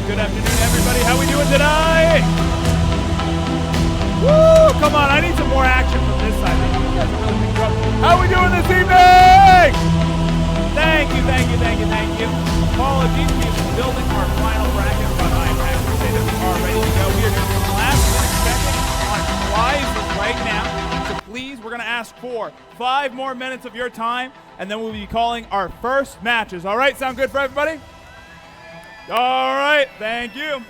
Good afternoon, everybody. How we doing tonight? Woo! Come on, I need some more action from this side. You guys are really big trouble. How we doing this evening? Thank you, thank you, thank you, thank you. Apologies, we are building our final bracket, but I'm happy to say that we are ready to go. We are doing the last second on prizes right now. So please, we're going to ask for 5 more minutes of your time, and then we'll be calling our first matches. All right, sound good for everybody? All right, thank you.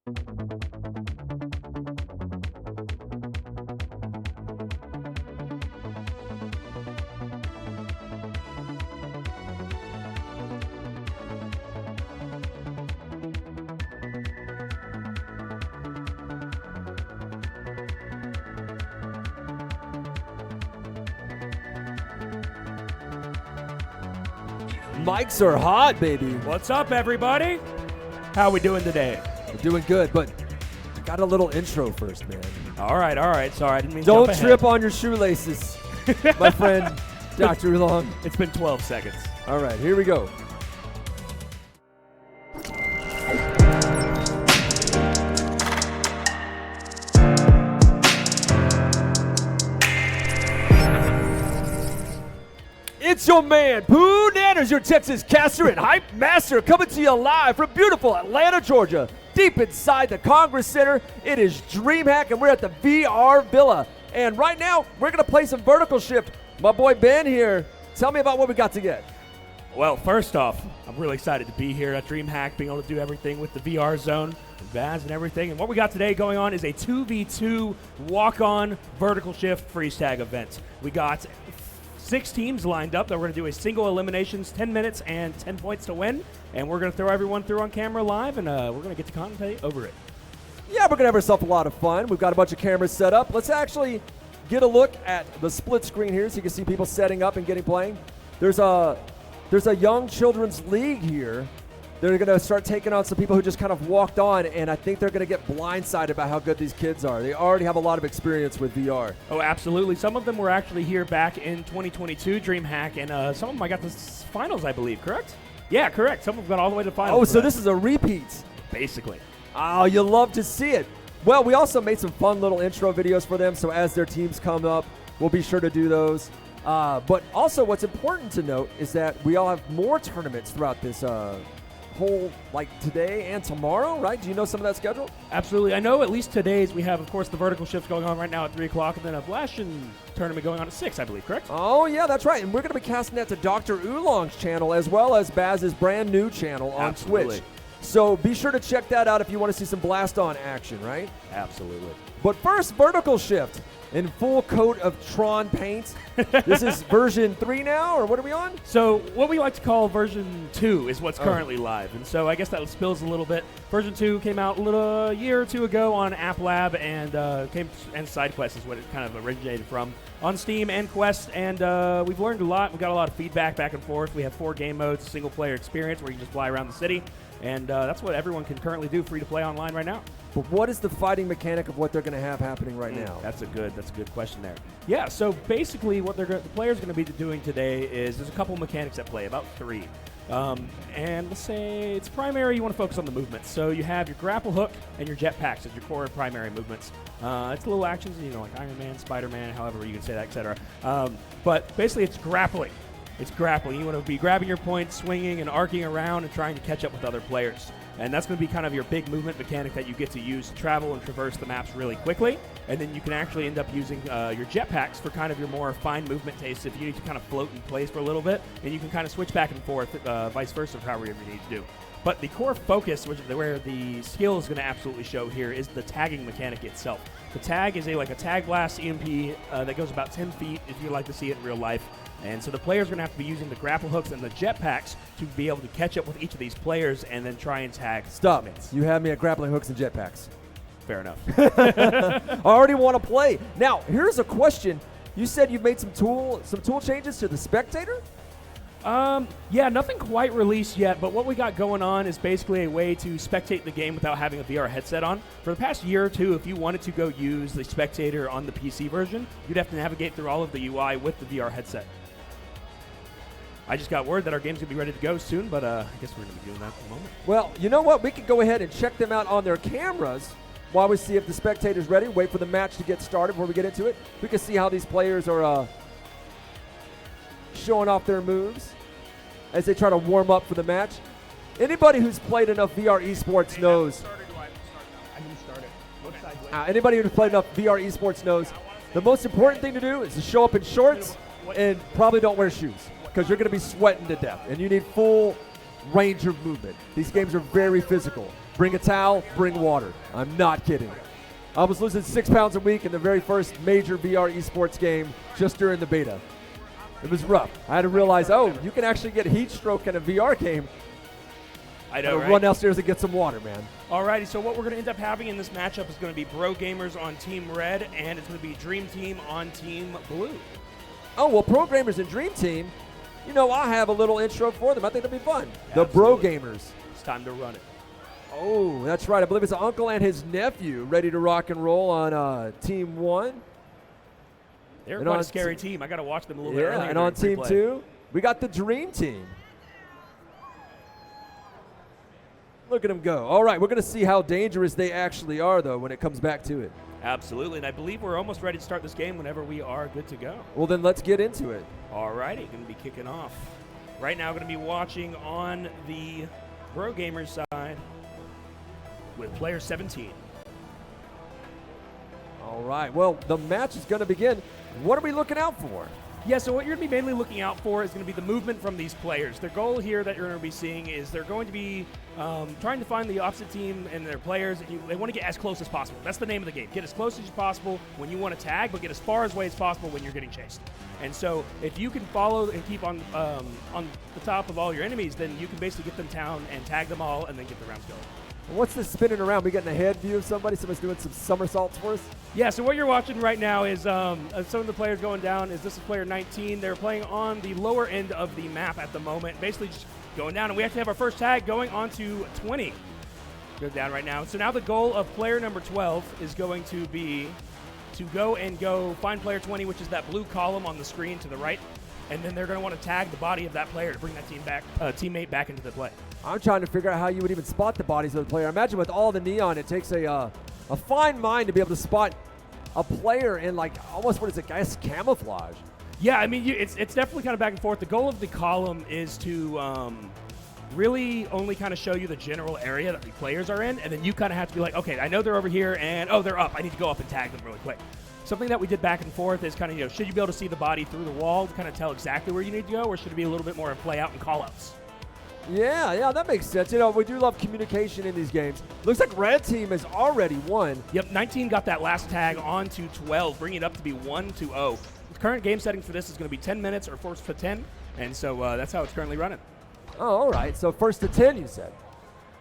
Mics are hot, baby. What's up, everybody? How we doing today? We're doing good, but got a little intro first, man. All right. Sorry, I didn't mean to Don't jump trip ahead. on your shoelaces, my friend, Dr. Oolong. It's been 12 seconds. All right, here we go. It's your man, Pooh Nanners, your Texas caster and hype master, coming to you live from beautiful Atlanta, Georgia. Deep inside the Congress Center, it is Dreamhack, and we're at the VR Villa. And right now, we're going to play some vertical shift. My boy Ben here, tell me about what we got to get. Well, first off, I'm really excited to be here at Dreamhack, being able to do everything with the VR zone, and Baz and everything. And what we got today going on is a 2v2 walk-on vertical shift freeze tag event. We got 6 teams lined up that we're going to do a single eliminations, 10 minutes and 10 points to win. And we're going to throw everyone through on camera live, and we're going to get to commentate over it. Yeah, we're going to have ourselves a lot of fun. We've got a bunch of cameras set up. Let's actually get a look at the split screen here so you can see people setting up and getting playing. There's a young children's league here. They're going to start taking on some people who just kind of walked on, and I think they're going to get blindsided by how good these kids are. They already have a lot of experience with VR. Oh, absolutely. Some of them were actually here back in 2022, Dreamhack, and some of them I got the finals, I believe, correct? Yeah, correct. Some of them got all the way to finals. Oh, so this is a repeat. Basically. Oh, you love to see it. Well, we also made some fun little intro videos for them, so as their teams come up, we'll be sure to do those. But also what's important to note is that we all have more tournaments throughout this whole, like today and tomorrow, right? Do you know some of that schedule? Absolutely. I know at least today's we have, of course, the vertical shift going on right now at 3 o'clock, and then a Blashin tournament going on at 6, I believe, correct? Oh, yeah, that's right. And we're going to be casting that to Dr. Oolong's channel as well as Baz's brand new channel on Twitch. So be sure to check that out if you want to see some Blast On action, right? Absolutely. But first, vertical shift in full coat of Tron paint. This is version 3 now, or what are we on? So what we like to call version 2 is what's currently live. And so I guess that spills a little bit. Version 2 came out a year or two ago on App Lab, and SideQuest is what it kind of originated from on Steam and Quest. And we've learned a lot. We got a lot of feedback back and forth. We have 4 game modes, single player experience where you can just fly around the city. And that's what everyone can currently do free to play online right now. But what is the fighting mechanic of what they're going to have happening right now? That's a good question there. Yeah, so basically what the players are going to be doing today is there's a couple mechanics at play, about 3. And let's say it's primary, you want to focus on the movements. So you have your grapple hook and your jetpacks as your core primary movements. It's little actions, like Iron Man, Spider-Man, however you can say that, etc. But basically it's grappling. It's grappling. You want to be grabbing your points, swinging and arcing around and trying to catch up with other players. And that's going to be kind of your big movement mechanic that you get to use to travel and traverse the maps really quickly. And then you can actually end up using your jetpacks for kind of your more fine movement taste if you need to kind of float in place for a little bit. And you can kind of switch back and forth, vice versa, however you need to do. But the core focus, where the skill is going to absolutely show here, is the tagging mechanic itself. The tag is like a tag blast EMP that goes about 10 feet if you like to see it in real life. And so the players are going to have to be using the grapple hooks and the jetpacks to be able to catch up with each of these players and then try and tag. Stop. Teammates. You have me at grappling hooks and jetpacks. Fair enough. I already want to play. Now, here's a question. You said you've made some tool changes to the spectator? Yeah, nothing quite released yet, but what we got going on is basically a way to spectate the game without having a VR headset on. For the past year or two, if you wanted to go use the spectator on the PC version, you'd have to navigate through all of the UI with the VR headset. I just got word that our game's going to be ready to go soon, but I guess we're going to be doing that in a moment. Well, you know what? We can go ahead and check them out on their cameras while we see if the spectator's ready. Wait for the match to get started before we get into it. We can see how these players are showing off their moves as they try to warm up for the match. Anybody who's played enough VR esports knows. I didn't start it. Anybody who's played enough VR esports knows the most important thing to do is to show up in shorts and probably don't wear shoes, because you're going to be sweating to death, and you need full range of movement. These games are very physical. Bring a towel, bring water. I'm not kidding. I was losing 6 pounds a week in the very first major VR esports game just during the beta. It was rough. I had to realize, oh, you can actually get heat stroke in a VR game. I know, right? Run downstairs and get some water, man. Alrighty, so what we're going to end up having in this matchup is going to be Bro Gamers on Team Red, and it's going to be Dream Team on Team Blue. Oh, well, Pro Gamers and Dream Team, you know, I have a little intro for them. I think it'll be fun. Absolutely. The Bro Gamers. It's time to run it. Oh, that's right. I believe it's an uncle and his nephew ready to rock and roll on Team 1. They're And quite on a scary team. I got to watch them a little bit Yeah, earlier. and on during Team replay. 2, we got the Dream Team. Look at them go. All right, we're going to see how dangerous they actually are, though, when it comes back to it. Absolutely, and I believe we're almost ready to start this game whenever we are good to go. Well, then let's get into it. Alrighty, going to be kicking off. Right now, going to be watching on the Bro Gamers side with player 17. All right, well, the match is going to begin. What are we looking out for? Yeah, so what you're going to be mainly looking out for is going to be the movement from these players. Their goal here that you're going to be seeing is they're going to be trying to find the opposite team and their players. They want to get as close as possible. That's the name of the game. Get as close as possible when you want to tag, but get as far away as possible when you're getting chased. And so if you can follow and keep on the top of all your enemies, then you can basically get them down and tag them all and then get the rounds going. What's this spinning around? We getting a head view of somebody? Somebody's doing some somersaults for us? Yeah, so what you're watching right now is some of the players going down. This is player 19. They're playing on the lower end of the map at the moment, basically just going down. And we actually have our first tag going on to 20. Goes down right now. So now the goal of player number 12 is going to be to go find player 20, which is that blue column on the screen to the right. And then they're going to want to tag the body of that player to bring that teammate back into the play. I'm trying to figure out how you would even spot the bodies of the player. Imagine with all the neon, it takes a fine mind to be able to spot a player in, like, almost, what is it, guys, camouflage. Yeah, I mean, it's definitely kind of back and forth. The goal of the column is to really only kind of show you the general area that the players are in, and then you kind of have to be like, okay, I know they're over here, and oh, they're up. I need to go up and tag them really quick. Something that we did back and forth is kind of, should you be able to see the body through the wall to kind of tell exactly where you need to go, or should it be a little bit more of play out and call outs? Yeah, that makes sense. You know, we do love communication in these games. Looks like Red Team has already won. Yep, 19 got that last tag on to 12, bringing it up to be 1-0. The current game setting for this is going to be 10 minutes or first to 10, and so that's how it's currently running. Oh, all right. So first to 10, you said.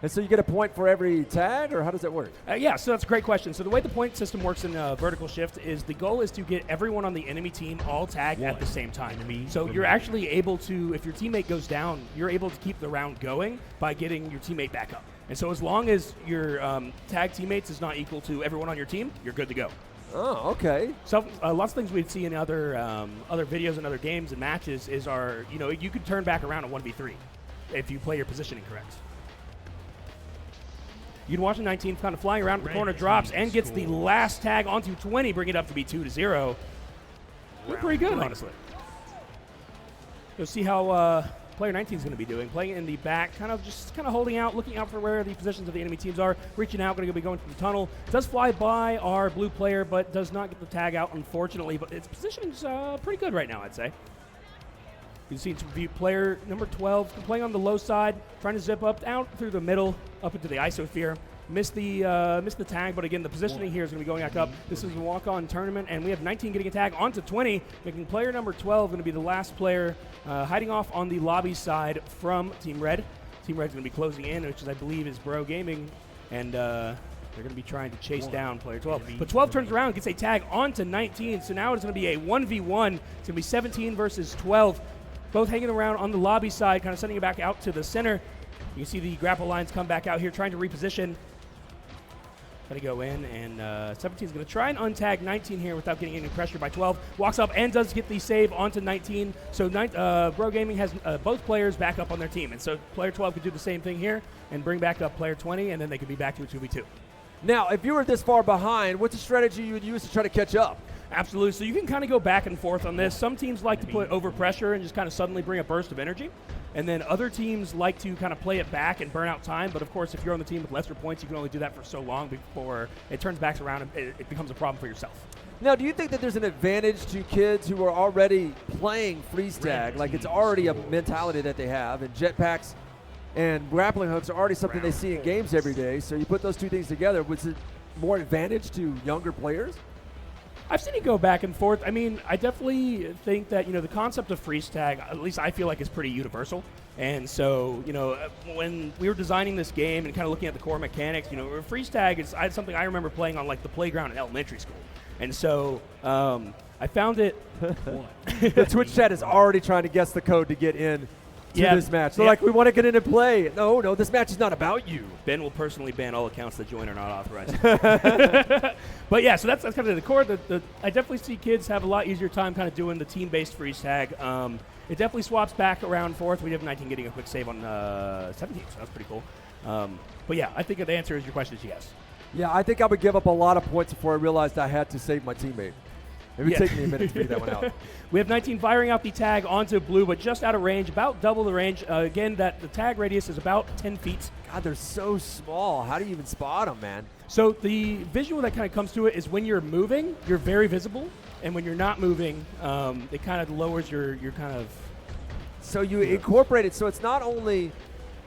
And so you get a point for every tag, or how does that work? Yeah, so that's a great question. So the way the point system works in vertical shift is the goal is to get everyone on the enemy team all tagged at the same time. So you're actually able to, if your teammate goes down, you're able to keep the round going by getting your teammate back up. And so as long as your tag teammates is not equal to everyone on your team, you're good to go. Oh, okay. So lots of things we'd see in other videos and other games and matches is you could turn back around a 1v3 if you play your positioning correct. You can watch the 19 kind of flying around the corner, drops, and gets the last tag onto 20, bring it up to be 2-0. We're pretty good, honestly. You'll see how player 19 is going to be doing. Playing in the back, kind of holding out, looking out for where the positions of the enemy teams are, reaching out, going to be going through the tunnel. Does fly by our blue player, but does not get the tag out, unfortunately. But its positioning's pretty good right now, I'd say. You can see player number 12 playing on the low side, trying to zip up out through the middle, up into the isosphere. Missed the tag, but again, the positioning here is going to be going back up. This is a walk-on tournament, and we have 19 getting a tag onto 20, making player number 12 going to be the last player hiding off on the lobby side from Team Red. Team Red's going to be closing in, which is, I believe, is Bro Gaming, and they're going to be trying to chase down player 12. But 12 turns around, gets a tag onto 19, so now it's going to be a 1v1. It's going to be 17 versus 12. Both hanging around on the lobby side, kind of sending it back out to the center. You can see the grapple lines come back out here, trying to reposition. Going to go in, and 17 is going to try and untag 19 here without getting any pressure by 12. Walks up and does get the save onto 19. So Bro Gaming has both players back up on their team. And so player 12 could do the same thing here and bring back up player 20, and then they could be back to a 2v2. Now, if you were this far behind, what's the strategy you would use to try to catch up? Absolutely. So you can kind of go back and forth on this. Some teams like to put over pressure and just kind of suddenly bring a burst of energy. And then other teams like to kind of play it back and burn out time. But, of course, if you're on the team with lesser points, you can only do that for so long before it turns back around and it becomes a problem for yourself. Now, do you think that there's an advantage to kids who are already playing freeze tag? Like, it's already a mentality that they have, and jetpacks and grappling hooks are already something they see in games every day. So you put those two things together, was it more advantage to younger players? I've seen it go back and forth. I mean, I definitely think that, the concept of freeze tag, at least I feel like, is pretty universal. And so, when we were designing this game and kind of looking at the core mechanics, freeze tag is something I remember playing on, like, the playground in elementary school. And so I found it. The Twitch chat is already trying to guess the code to get in to this match. They're like, we want to get in and play. No, this match is not about you. Ben will personally ban all accounts that join are not authorized. But yeah, so that's kind of the core. I definitely see kids have a lot easier time kind of doing the team-based freeze tag. It definitely swaps back around fourth. We have 19 getting a quick save on 17, so that's pretty cool. But yeah, I think the answer is your question is yes. Yeah, I think I would give up a lot of points before I realized I had to save my teammate. It would take me a minute to figure that one out. We have 19 firing out the tag onto blue, but just out of range, about double the range. Again, the tag radius is about 10 feet. God, they're so small. How do you even spot them, man? So the visual that kind of comes to it is when you're moving, you're very visible. And when you're not moving, it kind of lowers your kind of... So you incorporate it, so it's not only...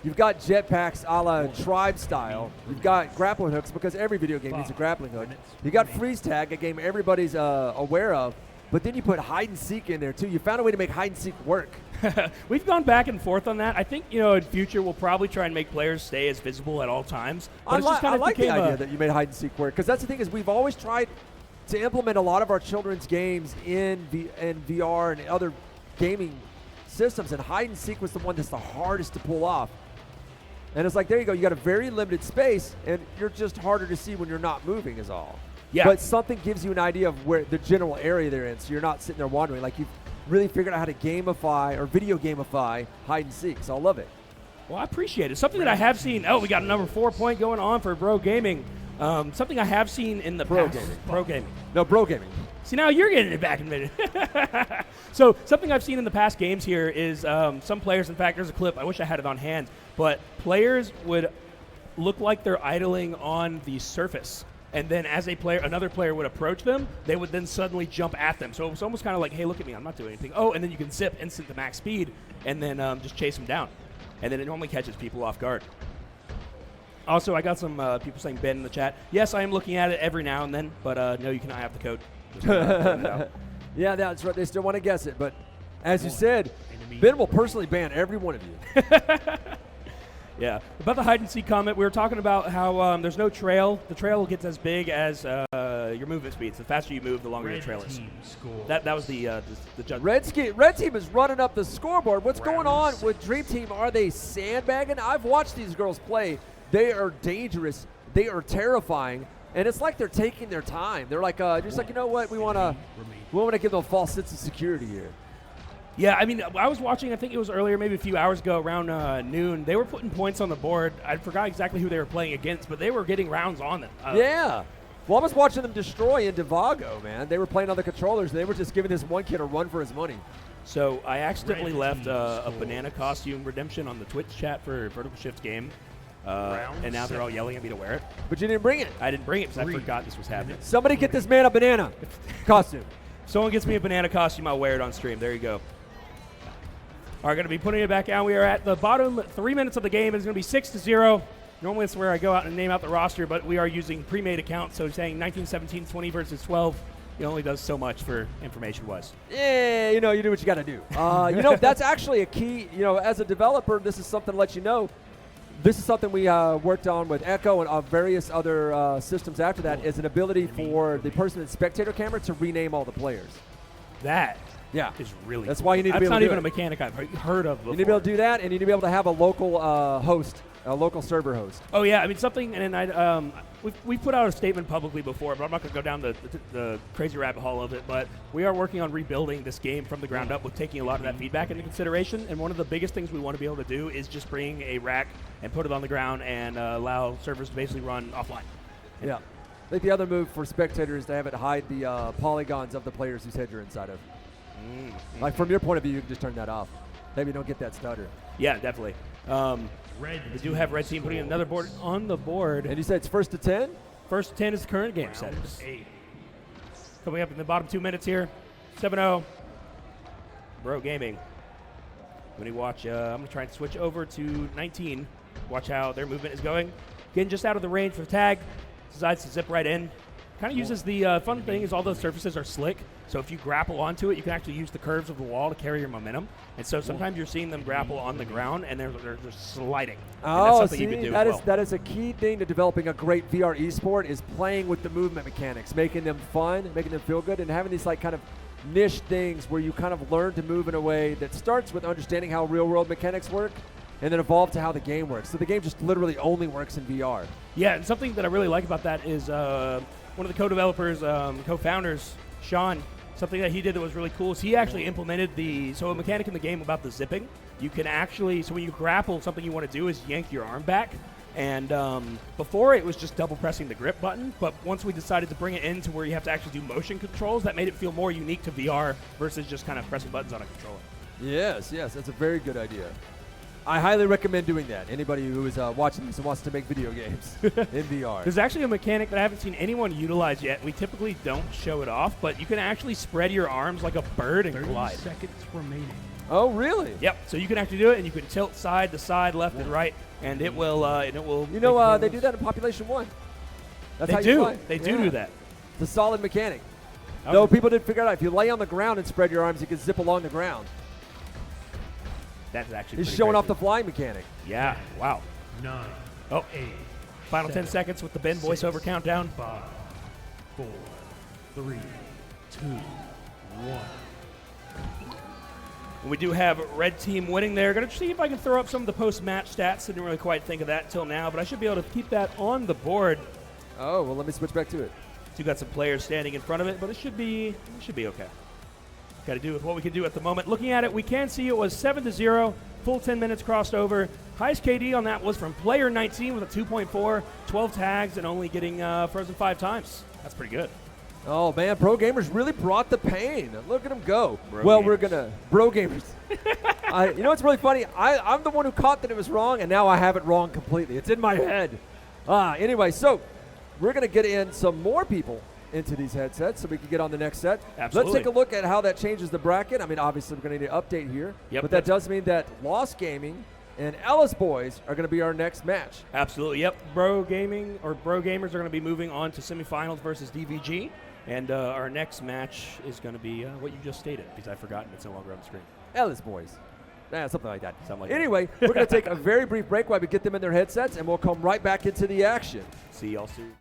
You've got jetpacks a la Tribe style. You've got grappling hooks, because every video game needs a grappling hook. You got freeze tag, a game everybody's aware of. But then you put hide and seek in there too. You found a way to make hide and seek work. We've gone back and forth on that. I think in future we'll probably try and make players stay as visible at all times. But I like the idea that you made hide and seek work, because that's the thing is we've always tried to implement a lot of our children's games in VR and other gaming systems, and hide and seek was the one that's the hardest to pull off. And it's like, there you go, you got a very limited space, and you're just harder to see when you're not moving is all. Yeah. But something gives you an idea of where the general area they're in, so you're not sitting there wandering. Like, you've really figured out how to gamify or video gamify hide and seek, so I love it. Well, I appreciate it. Something that I have seen, we got a number 4 point going on for Bro Gaming. Something I have seen in the past. Pro Gaming. No, Bro Gaming. See, now you're getting it back in a minute. So something I've seen in the past games here is some players, in fact, there's a clip, I wish I had it on hand, but players would look like they're idling on the surface. And then as another player would approach them, they would then suddenly jump at them. So it was almost kind of like, hey, look at me, I'm not doing anything. Oh, and then you can zip instant to max speed and then just chase them down. And then it normally catches people off guard. Also, I got some people saying Ben in the chat. Yes, I am looking at it every now and then, but no, you cannot have the code. Yeah, that's right. They still want to guess it, but as you said, Ben will personally ban every one of you. Yeah. About the hide and seek comment, we were talking about how there's no trail. The trail gets as big as your movement speeds. The faster you move, the longer your trail is. That was the judge. Red Team is running up the scoreboard. What's going on with Dream Team? Are they sandbagging? I've watched these girls play. They are dangerous. They are terrifying. And it's like they're taking their time. They're like, just like, you know what? We want to give them a false sense of security here. Yeah, I mean, I was watching, I think it was earlier, maybe a few hours ago, around noon. They were putting points on the board. I forgot exactly who they were playing against, but they were getting rounds on them. Yeah. Well, I was watching them destroy in Devago, man. They were playing on the controllers. They were just giving this one kid a run for his money. So I accidentally left a banana costume redemption on the Twitch chat for Vertical Shift game. And now they're all yelling at me to wear it. But you didn't bring it. I didn't bring it because I forgot this was happening. Somebody get this man a banana costume. Someone gets me a banana costume, I'll wear it on stream. There you go. Are going to be putting it back down. We are at the bottom 3 minutes of the game. It's going to be 6-0. Normally it's where I go out and name out the roster, but we are using pre-made accounts. So saying 19, 17, 20 versus 12, it only does so much for information-wise. Yeah, you do what you got to do. That's actually a key. As a developer, this is something to let you know. This is something we worked on with Echo and various other systems after that, is an ability for the person in spectator camera to rename all the players. That Yeah, is really that's cool. why you need to be able to That's do not even it. a mechanic I've heard of before. You need to be able to do that, and you need to be able to have a local host, a local server host. Oh yeah, I mean something, and we put out a statement publicly before, but I'm not going to go down the crazy rabbit hole of it. But we are working on rebuilding this game from the ground up with taking a lot of that feedback into consideration. And one of the biggest things we want to be able to do is just bring a rack and put it on the ground and allow servers to basically run offline. Yeah. I think the other move for spectators is to have it hide the polygons of the players whose head you're inside of. Like from your point of view, you can just turn that off. Maybe you don't get that stutter. Yeah, definitely. We do have Red Team putting another board on the board. And you said it's first to 10? First 10 is the current game settings. Coming up in the bottom 2 minutes here. 7-0. Bro Gaming. When you watch, I'm going to try and switch over to 19. Watch how their movement is going. Getting just out of the range for the tag. Decides to zip right in. Kind of uses the fun thing is all those surfaces are slick. So if you grapple onto it, you can actually use the curves of the wall to carry your momentum. And so sometimes you're seeing them grapple on the ground, and they're just sliding. And that's Oh, something see, you can do that as is well. that is a key thing to developing a great VR esport is playing with the movement mechanics, making them fun, making them feel good, and having these like kind of niche things where you kind of learn to move in a way that starts with understanding how real-world mechanics work, and then evolve to how the game works. So the game just literally only works in VR. Yeah, and something that I really like about that is one of the co-developers, co-founders, Sean, something that he did that was really cool is he actually implemented a mechanic in the game about the zipping. You can actually, so when you grapple, something you want to do is yank your arm back. And before it was just double pressing the grip button, but once we decided to bring it into where you have to actually do motion controls, that made it feel more unique to VR versus just kind of pressing buttons on a controller. Yes, that's a very good idea. I highly recommend doing that. Anybody who is watching this and wants to make video games in VR. There's actually a mechanic that I haven't seen anyone utilize yet. We typically don't show it off, but you can actually spread your arms like a bird and 30 glide. seconds remaining. Oh, really? Yep. So you can actually do it, and you can tilt side to side, left and right, and it will. You know, they do that in Population 1. That's They how you do. fly. They do that. It's a solid mechanic. Okay. Though people did figure it out. If you lay on the ground and spread your arms, you can zip along the ground. That's actually. He's pretty showing off crazy. the flying mechanic. Yeah. Wow. 9, Oh. 8, Final 10 7, seconds with the Ben voiceover 6, countdown. 5, 4, 3, 2, 1. And we do have red team winning there. Going to see if I can throw up some of the post-match stats. Didn't really quite think of that until now, but I should be able to keep that on the board. Oh, well, let me switch back to it. So you got some players standing in front of it, but it should be okay. Got to do with what we can do at the moment. Looking at it, we can see it was 7-0, full 10 minutes crossed over. Highest KD on that was from player 19 with a 2.4, 12 tags, and only getting frozen 5 times. That's pretty good. Oh, man, Pro Gamers really brought the pain. Look at them go. Bro Well, Gamers. we're going to... Bro Gamers. You know what's really funny? I'm the one who caught that it was wrong, and now I have it wrong completely. It's in my head. Anyway, so we're going to get in some more people into these headsets so we can get on the next set. Absolutely. Let's take a look at how that changes the bracket. I mean, obviously, we're going to need an update here. Yep. But that does mean that Lost Gaming and Ellis Boys are going to be our next match. Absolutely, yep. Bro Gamers are going to be moving on to semifinals versus DVG. And our next match is going to be what you just stated, because I've forgotten it's no longer on the screen. Ellis Boys. Something like that. Something like that. Anyway, we're going to take a very brief break while we get them in their headsets, and we'll come right back into the action. See y'all soon.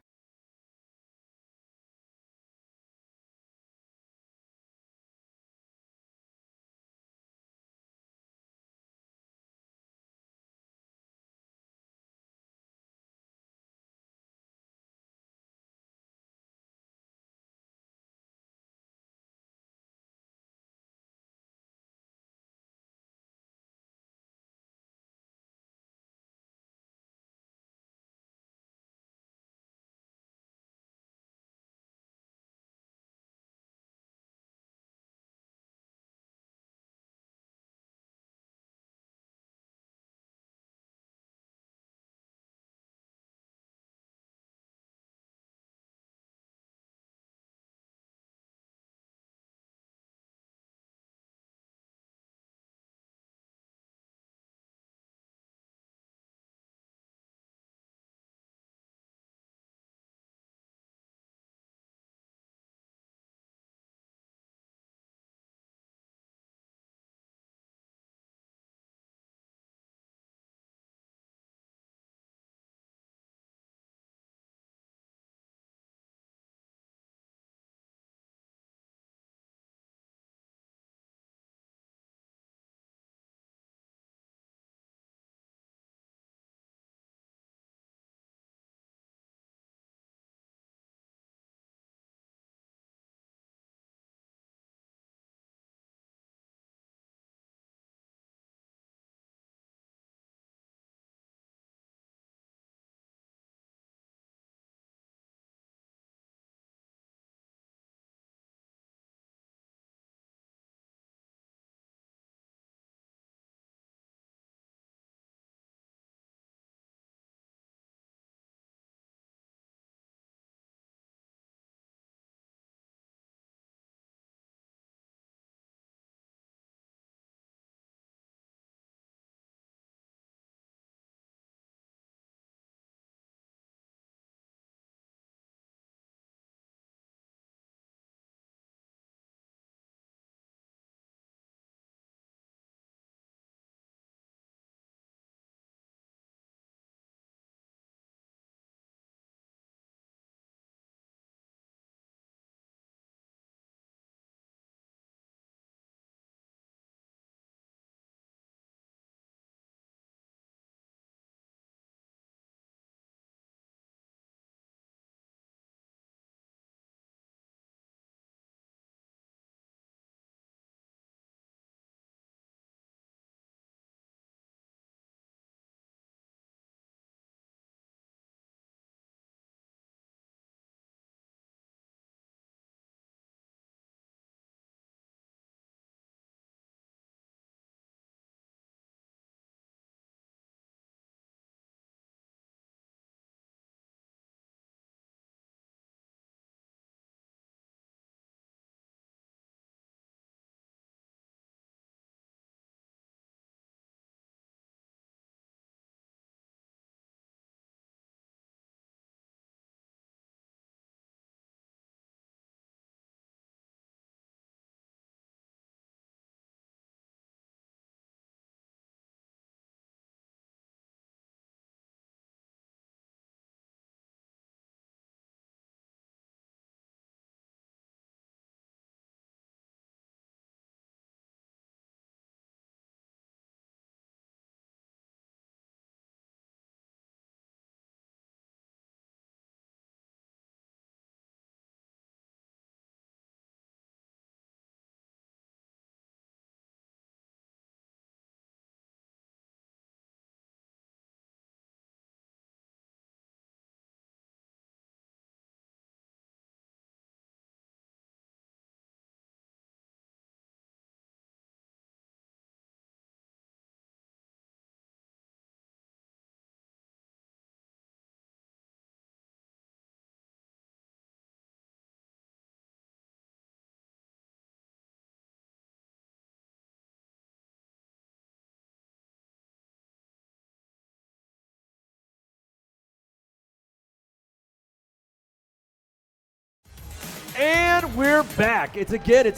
And we're back. It's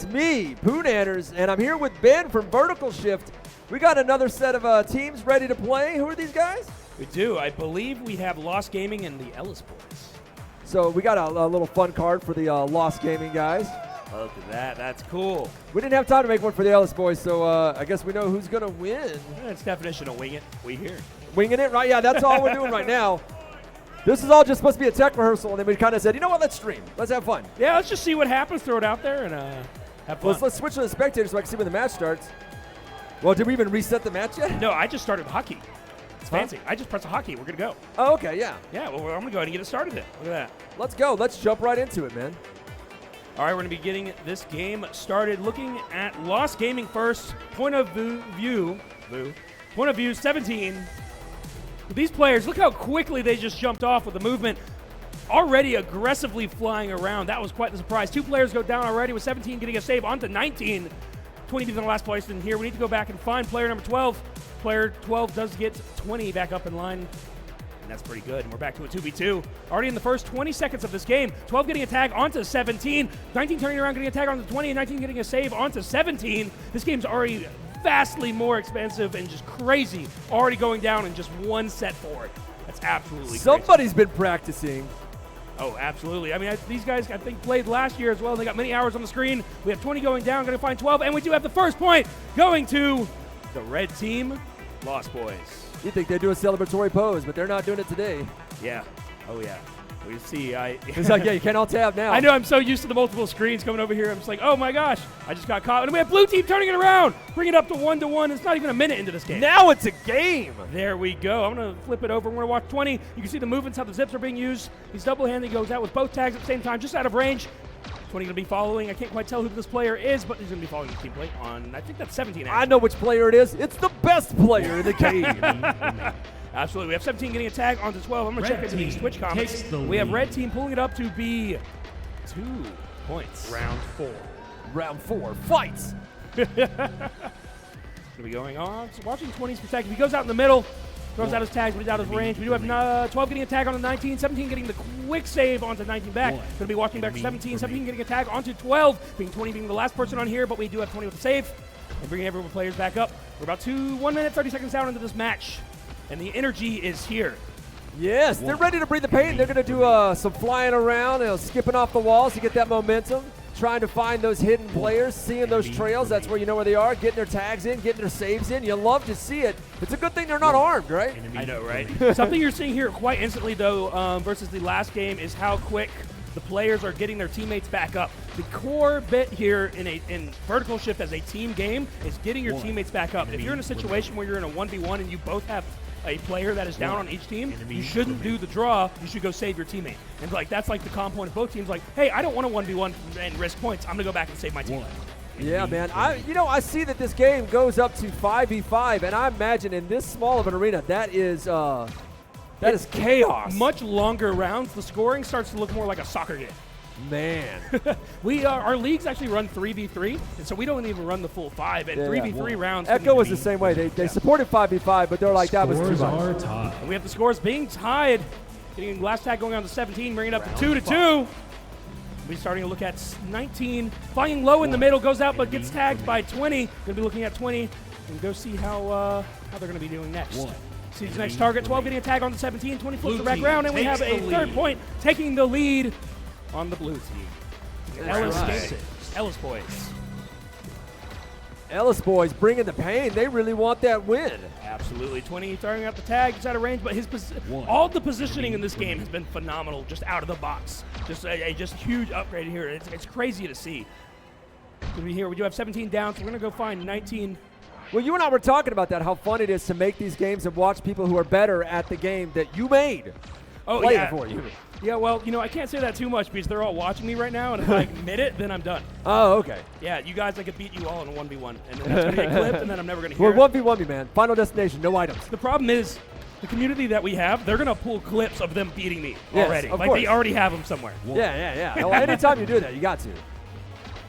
me, Poonanners, and I'm here with Ben from Vertical Shift. We got another set of teams ready to play. Who are these guys? We do. I believe we have Lost Gaming and the Ellis Boys. So we got a little fun card for the Lost Gaming guys. Look at that. That's cool. We didn't have time to make one for the Ellis Boys, so I guess we know who's going to win. That's definition of wing it. We here. Winging it, right? Yeah, that's all we're doing right now. This is all just supposed to be a tech rehearsal, and then we kind of said, you know what, let's stream. Let's have fun. Yeah, let's just see what happens. Throw it out there and have fun. Let's switch to the spectators so I can see when the match starts. Well, did we even reset the match yet? No, I just started hockey. It's fancy. I just pressed a hockey. We're going to go. Oh, okay, yeah. Yeah, well, I'm going to go ahead and get it started then. Look at that. Let's go. Let's jump right into it, man. All right, we're going to be getting this game started. Looking at Lost Gaming first. Point of view, 17. These players, look how quickly they just jumped off with the movement. Already aggressively flying around. That was quite the surprise. 2 players go down already with 17 getting a save onto 19. 20 being the last place in here. We need to go back and find player number 12. Player 12 does get 20 back up in line. And that's pretty good. And we're back to a 2v2. Already in the first 20 seconds of this game. 12 getting a tag onto 17. 19 turning around getting a tag onto 20. And 19 getting a save onto 17. This game's already vastly more expensive and just crazy. Already going down in just one set for it. That's absolutely crazy. Somebody's been practicing. Oh, absolutely. I mean, these guys, I think, played last year as well. They got many hours on the screen. We have 20 going down, going to find 12, and we do have the first point going to the red team, Lost Boys. You think they do a celebratory pose, but they're not doing it today. Yeah. Oh, yeah. We see. It's like, yeah, you can't all tab now. I know. I'm so used to the multiple screens coming over here. I'm just like, oh, my gosh. I just got caught. And we have blue team turning it around. Bring it up to 1-1. It's not even a minute into this game. Now it's a game. There we go. I'm going to flip it over. We're going to watch 20. You can see the movements, how the zips are being used. He's double-handed. He goes out with both tags at the same time, just out of range. 20 going to be following. I can't quite tell who this player is, but he's going to be following the team plate on, I think that's 17, actually. I know which player it is. It's the best player in the game. Absolutely. We have 17 getting a tag onto 12. I'm going to check into these Twitch comments. We have red team pulling it up to be 2 points. Round 4. Round 4. Fights. Going to be going on. So watching 20's perspective. He goes out in the middle. Throws out his tags, but he's out of range. We do have 12 getting a tag on the 19. 17 getting the quick save onto 19 back. Going to be watching back for 17. 17 getting a tag onto 12. 20 being the last person on here, but we do have 20 with the save. And bringing everyone players back up. We're about 1 minute, 30 seconds down into this match. And the energy is here. Yes, they're ready to breathe the pain. They're going to do some flying around, skipping off the walls to get that momentum. Trying to find those hidden players, seeing those trails. That's where you know where they are. Getting their tags in, getting their saves in. You love to see it. It's a good thing they're not armed, right? I know, right? Something you're seeing here quite instantly, though, versus the last game is how quick the players are getting their teammates back up. The core bit here in Vertical Shift as a team game is getting your teammates back up. If you're in a situation where you're in a 1v1 and you both have a player that is down on each team, you shouldn't do the draw. You should go save your teammate. And that's like the calm point of both teams. Like, hey, I don't want to 1v1 and risk points. I'm gonna go back and save my team. Yeah, man. I see that this game goes up to 5v5, and I imagine in this small of an arena, that is chaos. Much longer rounds. The scoring starts to look more like a soccer game. Man. Our leagues actually run 3v3, and so we don't even run the full 5. And 3v3 rounds. Echo was the same way. They supported 5v5, but they're like, that was too much. And we have the scores being tied. Getting last tag going on to 17, bringing it up to 2-2. We're starting to look at 19, flying low in the middle, goes out but gets tagged by 20. Going to be looking at 20 and go see how they're going to be doing next. See his next target, 12 getting a tag on the 17, 20 flips the back round, and we have a third point taking the lead on the blue team. Ellis Boys. Ellis Boys bringing the pain. They really want that win. Absolutely. 20 throwing out the tag. It's out of range, but all the positioning in this game has been phenomenal, just out of the box. Just a huge upgrade here. It's crazy to see. Here we do have 17 down, so we're going to go find 19. Well, you and I were talking about that, how fun it is to make these games and watch people who are better at the game that you made play it for you. Yeah, well, I can't say that too much because they're all watching me right now, and if I admit it, then I'm done. Oh, okay. Yeah, you guys, I could beat you all in a 1v1, and then that's going to get clipped, and then I'm never going to hear We're it. 1v1 me, man. Final destination, no items. The problem is, the community that we have, they're going to pull clips of them beating me already. Of like, course. they already have them somewhere. Yeah. Well, anytime you do that, you got to.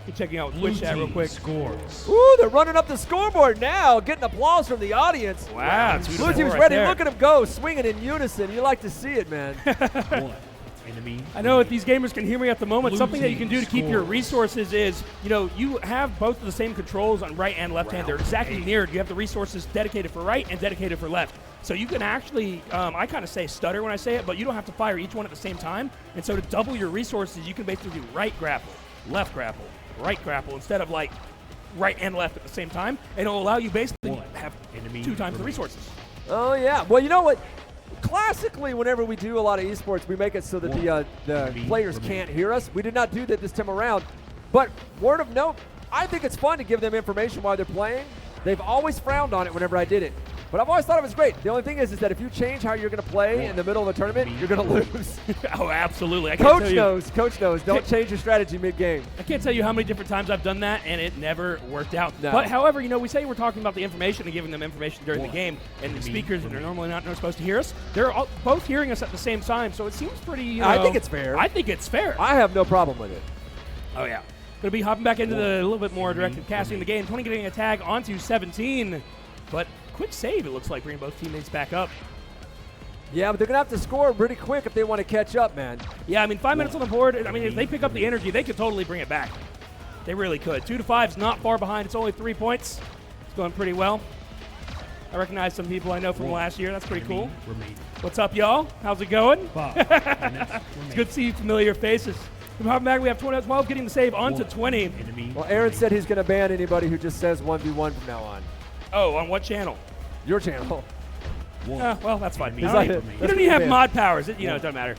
Keep checking out Twitch chat real quick. Scores. Ooh, they're running up the scoreboard now, getting applause from the audience. Wow, Blue team's ready. Look at them go, swinging in unison. You like to see it, man. enemy. I know if these gamers can hear me at the moment, Blue something that you can team do to keep your scores. resources is, you have both of the same controls on right and left hand. They're exactly mirrored. You have the resources dedicated for right and dedicated for left. So you can actually, I kind of say stutter when I say it, but you don't have to fire each one at the same time. And so to double your resources, you can basically do right grapple, left grapple, right grapple, instead of like right and left at the same time. And it'll allow you basically to have Enemy 2 times the remaining. resources. Oh yeah. Well, you know what? Classically, whenever we do a lot of esports, we make it so that the players can't hear us. We did not do that this time around. But word of note, I think it's fun to give them information while they're playing. They've always frowned on it whenever I did it. But I've always thought it was great. The only thing is that if you change how you're going to play in the middle of a tournament, you're going to lose. Oh, absolutely. I can't tell you. Coach knows. Don't change your strategy mid-game. I can't tell you how many different times I've done that, and it never worked out. No. But however, we say we're talking about the information and giving them information during the game, and the speakers that are normally not supposed to hear us, they're all, both hearing us at the same time, so it seems pretty, I think it's fair. I think it's fair. I have no problem with it. Oh, yeah. Going to be hopping back into the a little bit more directed casting the game. 20 getting a tag onto 17, but quick save, it looks like, bringing both teammates back up. Yeah, but they're going to have to score pretty quick if they want to catch up, man. Yeah, I mean, 5 minutes on the board. I mean, if they pick up the energy, they could totally bring it back. They really could. 2 to 5 is not far behind. It's only 3 points. It's going pretty well. I recognize some people I know from last year. That's pretty cool. What's up, y'all? How's it going? It's good to see familiar faces. From hopping back, we have 12 getting the save onto 20. Well, Aaron said he's going to ban anybody who just says 1v1 from now on. Oh, on what channel? Your channel. Well, that's fine. You like don't it. you don't even have mod powers. It doesn't matter.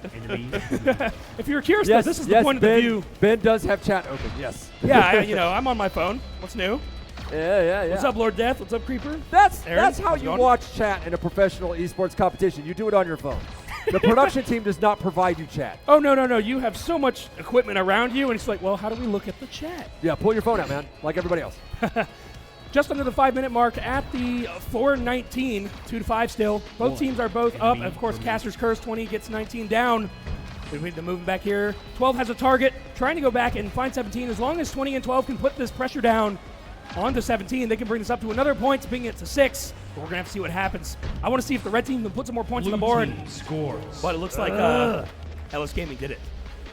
If you're curious, though, this is the point of the view. Ben does have chat open, yes. Yeah, I'm on my phone. What's new? Yeah. What's up, Lord Death? What's up, Creeper? That's Aaron, how how's it you going? watch chat in a professional esports competition. You do it on your phone. The production team does not provide you chat. Oh, no. You have so much equipment around you, and it's like, well, how do we look at the chat? Yeah, pull your phone out, man, like everybody else. Just under the 5-minute mark at the 4:19, 2 to 5 still. Both teams are both up. Of course, Caster's Curse 20 gets 19 down. They're moving back here. 12 has a target, trying to go back and find 17. As long as 20 and 12 can put this pressure down onto 17, they can bring this up to another point, bringing it to 6. But we're going to have to see what happens. I want to see if the red team can put some more points on the board. Scores. But it looks like Ellis Gaming did it.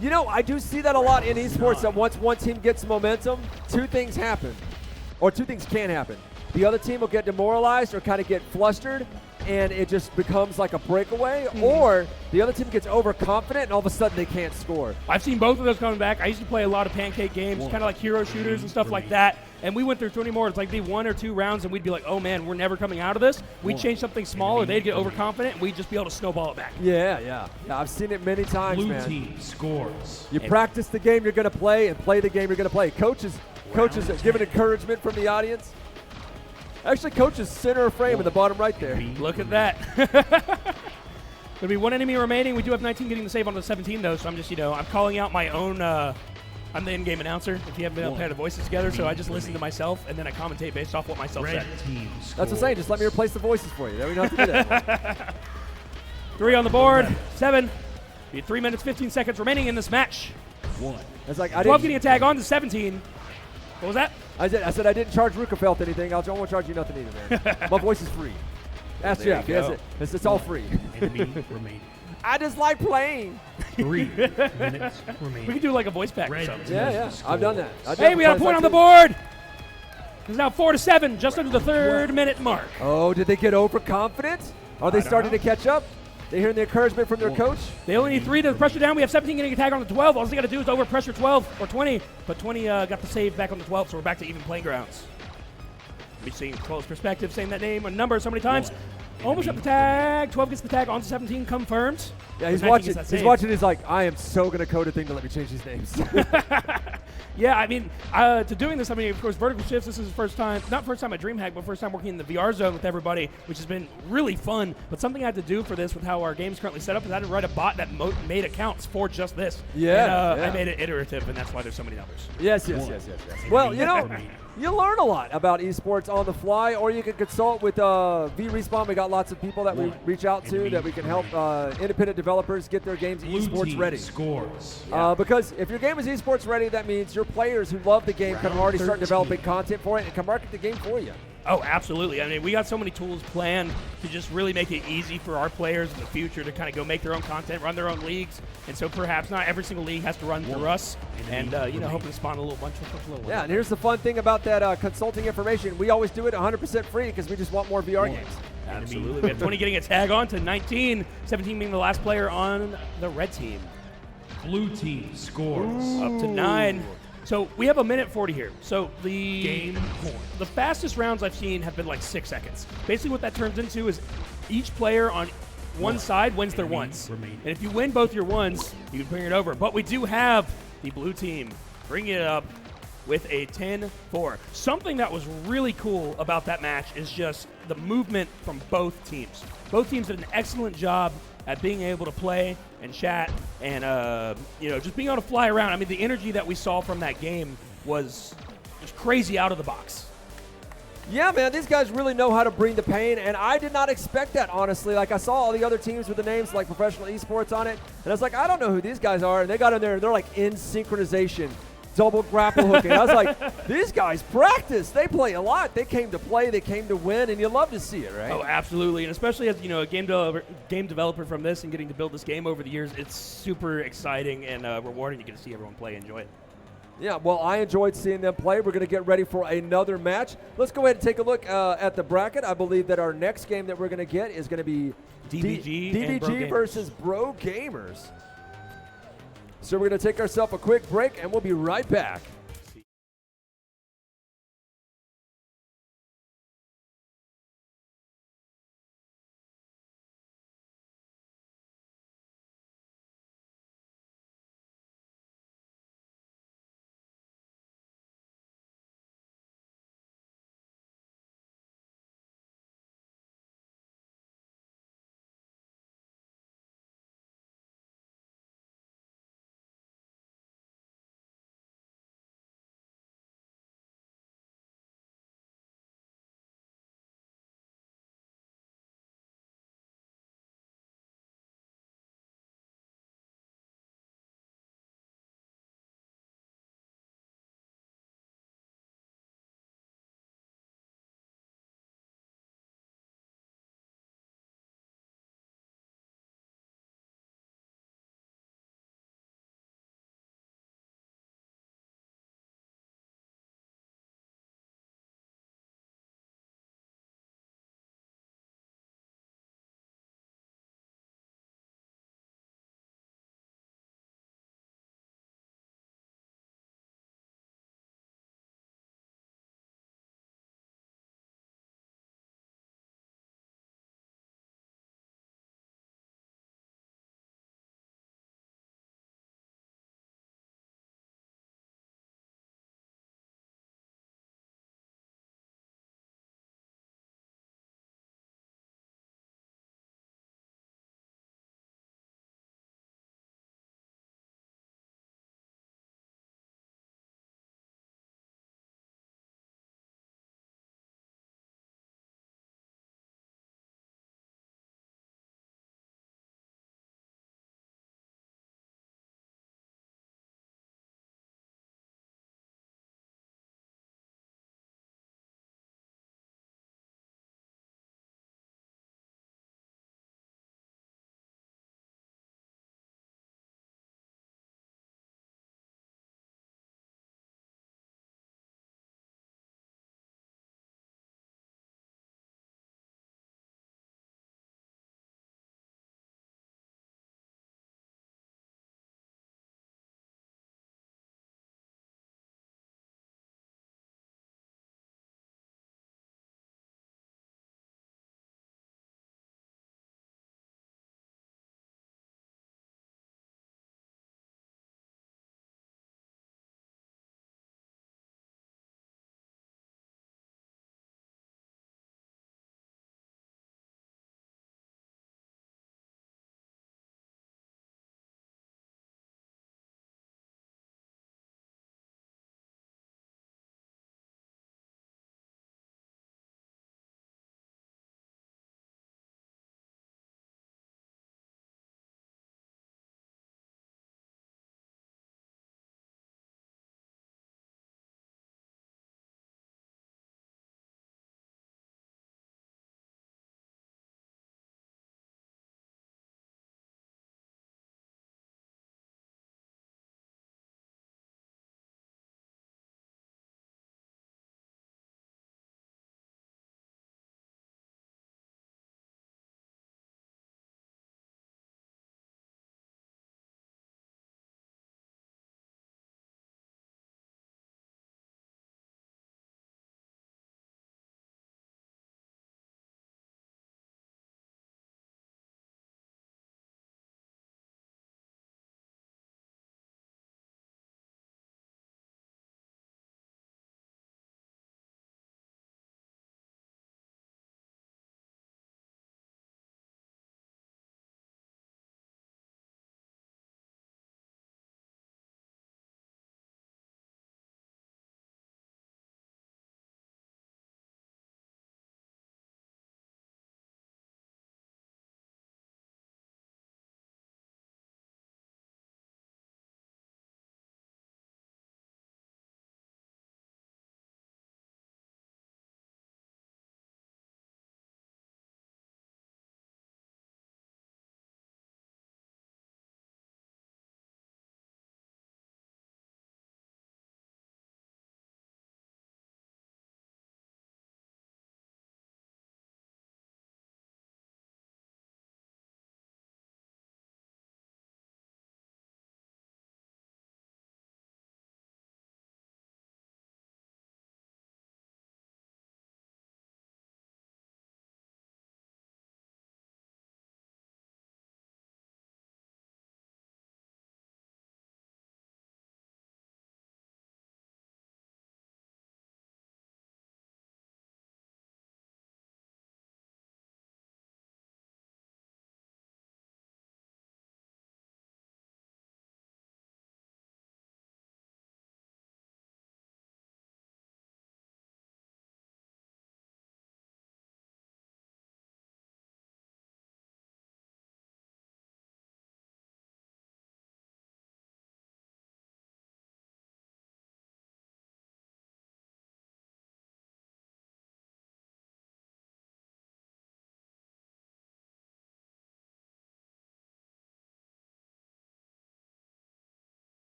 You know, I do see that a lot in esports, that once one team gets momentum, 2 things happen. Or 2 things can happen. The other team will get demoralized or kind of get flustered, and it just becomes like a breakaway. Or the other team gets overconfident, and all of a sudden they can't score. I've seen both of those coming back. I used to play a lot of pancake games, kind of like hero shooters and stuff like that. And we went through 20 more. It's like be 1 or 2 rounds, and we'd be like, oh, man, we're never coming out of this. We'd change something small, or they'd get overconfident, and we'd just be able to snowball it back. Yeah, I've seen it many times, Blue man. team scores. You practice the game you're going to play and play the game you're going to play. Coaches giving encouragement from the audience. Actually, Coach is center of frame in the bottom right there. Look at that. There'll be 1 enemy remaining. We do have 19 getting the save on the 17, though, so I'm just, I'm calling out my own. I'm the in-game announcer, if you haven't been able to pair the voices together, so I just listen to myself, and then I commentate based off what myself Red said. team That's what I'm saying. Just let me replace the voices for you. Then we don't have to do that. 3 on the board, 7. Be 3 minutes, 15 seconds remaining in this match. It's like 12 getting a tag on to 17. What was that? I said I didn't charge Rukafelt anything. I won't charge you nothing either, man. My voice is free. Ask There Jeff. you Yes, go. it's all free. Enemy remaining. I just like playing. 3 minutes We remaining. could do like a voice pack or Red something. team Yeah. I've done that. I've Hey, done we got a plays point like on the that. board. It's now 4 to 7, just under the 3rd-minute mark. Oh, did they get overconfident? Are they starting to catch up? They hearing the encouragement from their coach? They only need 3 to pressure down. We have 17 getting a tag on the 12. All they got to do is overpressure 12 or 20. But 20 got the save back on the 12, so we're back to even playing grounds. We've seen 12's perspective, saying that name a number so many times. Almost got the tag. 12 gets the tag onto 17, confirmed. Yeah, he's 19 watching. gets that He's save. watching. He's like, I am so gonna code a thing to let me change these names. Yeah, I mean, to doing this, I mean, of course, Vertical Shifts, this is the first time, not first time at Dreamhack, but first time working in the VR zone with everybody, which has been really fun. But something I had to do for this with how our game's currently set up is I had to write a bot that made accounts for just this. Yeah, And, yeah. I made it iterative, and that's why there's so many numbers. Yes. Well, you know, you learn a lot about esports on the fly, or you can consult with VRZone. We got lots of people that we reach out to that we can help independent developers get their games Blue esports team ready. scores. Because if your game is esports ready, that means your players who love the game can already start 13. developing content for it and can market the game for you. Oh, absolutely. I mean, we got so many tools planned to just really make it easy for our players in the future to kind of go make their own content, run their own leagues. And so perhaps not every single league has to run through us. And, hoping to spawn a little bunch of little ones. Yeah, and here's the fun thing about that consulting information. We always do it 100% free because we just want more VR games. Absolutely. We have 20 getting a tag on to 19, 17 being the last player on the red team. Blue team scores. Up to 9. So we have a minute 40 here. So Game point. the fastest rounds I've seen have been like 6 seconds. Basically what that turns into is each player on one side wins their ones. remaining. And if you win both your ones, you can bring it over. But we do have the blue team bringing it up with a 10-4. Something that was really cool about that match is just the movement from both teams. Both teams did an excellent job at being able to play and chat and just being able to fly around. I mean, the energy that we saw from that game was just crazy out of the box. Yeah, man, these guys really know how to bring the pain, and I did not expect that, honestly. Like, I saw all the other teams with the names like Professional Esports on it, and I was like, I don't know who these guys are, and they got in there, and they're like in synchronization, double grapple hooking. I was like, these guys practice. They play a lot. They came to play. They came to win, and you love to see it, right? Oh, absolutely, and especially as a game developer from this and getting to build this game over the years, it's super exciting and rewarding. You get to see everyone play and enjoy it. Yeah, well, I enjoyed seeing them play. We're going to get ready for another match. Let's go ahead and take a look at the bracket. I believe that our next game that we're going to get is going to be DBG and Bro Gamers. versus Bro Gamers. So we're going to take ourselves a quick break, and we'll be right back.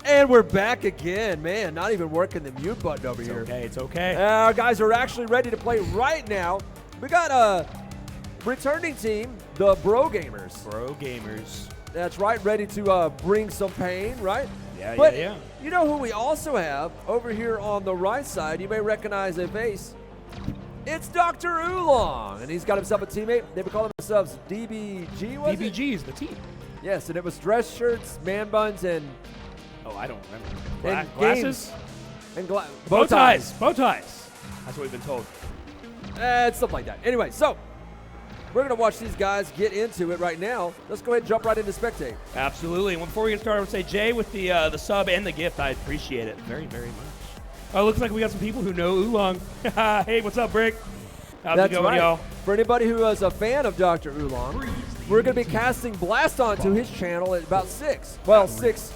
And we're back again. Man, not even working the mute button over here. Okay, it's okay. Our guys are actually ready to play right now. We got a returning team, the Bro Gamers. Bro Gamers. That's right, ready to bring some pain, right? Yeah, But yeah. you know who we also have over here on the right side? You may recognize a face. It's Dr. Oolong, and he's got himself a teammate. They've been calling themselves DBG, was it? DBG is the team. Yes, and it was dress shirts, man buns, and Oh, I don't remember. And Glasses? and Bow ties. Bow ties. That's what we've been told. Stuff like that. Anyway, so we're going to watch these guys get into it right now. Let's go ahead and jump right into Spectate. Absolutely. And before we get started, I would say, Jay, with the sub and the gift, I appreciate it very, very much. Oh, it looks like we got some people who know Oolong. Hey, what's up, Brick? How's it going, y'all? For anybody who is a fan of Dr. Oolong, we're going to be casting Blast On to his channel at about 6. Well, 6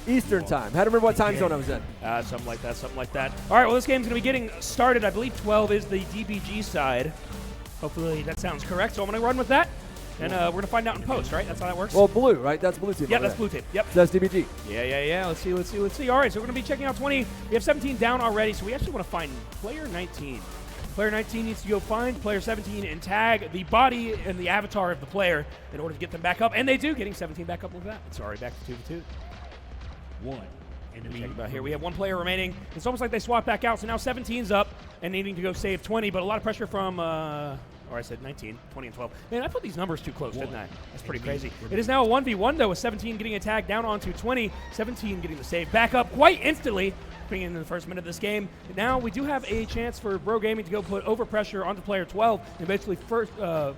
Eastern time. Had to remember what time zone I was in. Something like that, something like that. All right, well, this game's going to be getting started. I believe 12 is the DBG side. Hopefully that sounds correct. So I'm going to run with that, and we're going to find out in post, right? That's how that works? Well, blue, right? That's blue team. Yeah, over that's there. blue tape. Yep. So that's DBG. Yeah. Let's see. All right, so we're going to be checking out 20. We have 17 down already, so we actually want to find player 19. Player 19 needs to go find player 17 and tag the body and the avatar of the player in order to get them back up. And they do, getting 17 back up with that. It's already back to 2-2. One enemy. Check about here. We have one player remaining. It's almost like they swap back out, so now 17's up and needing to go save 20, but a lot of pressure from, or I said 19, 20 and 12. Man, I put these numbers too close, didn't I? That's pretty crazy. It is now a 1v1, though, with 17 getting a tag down onto 20, 17 getting the save back up quite instantly, being in the first minute of this game. Now we do have a chance for Bro Gaming to go put overpressure onto player 12 and basically first, oh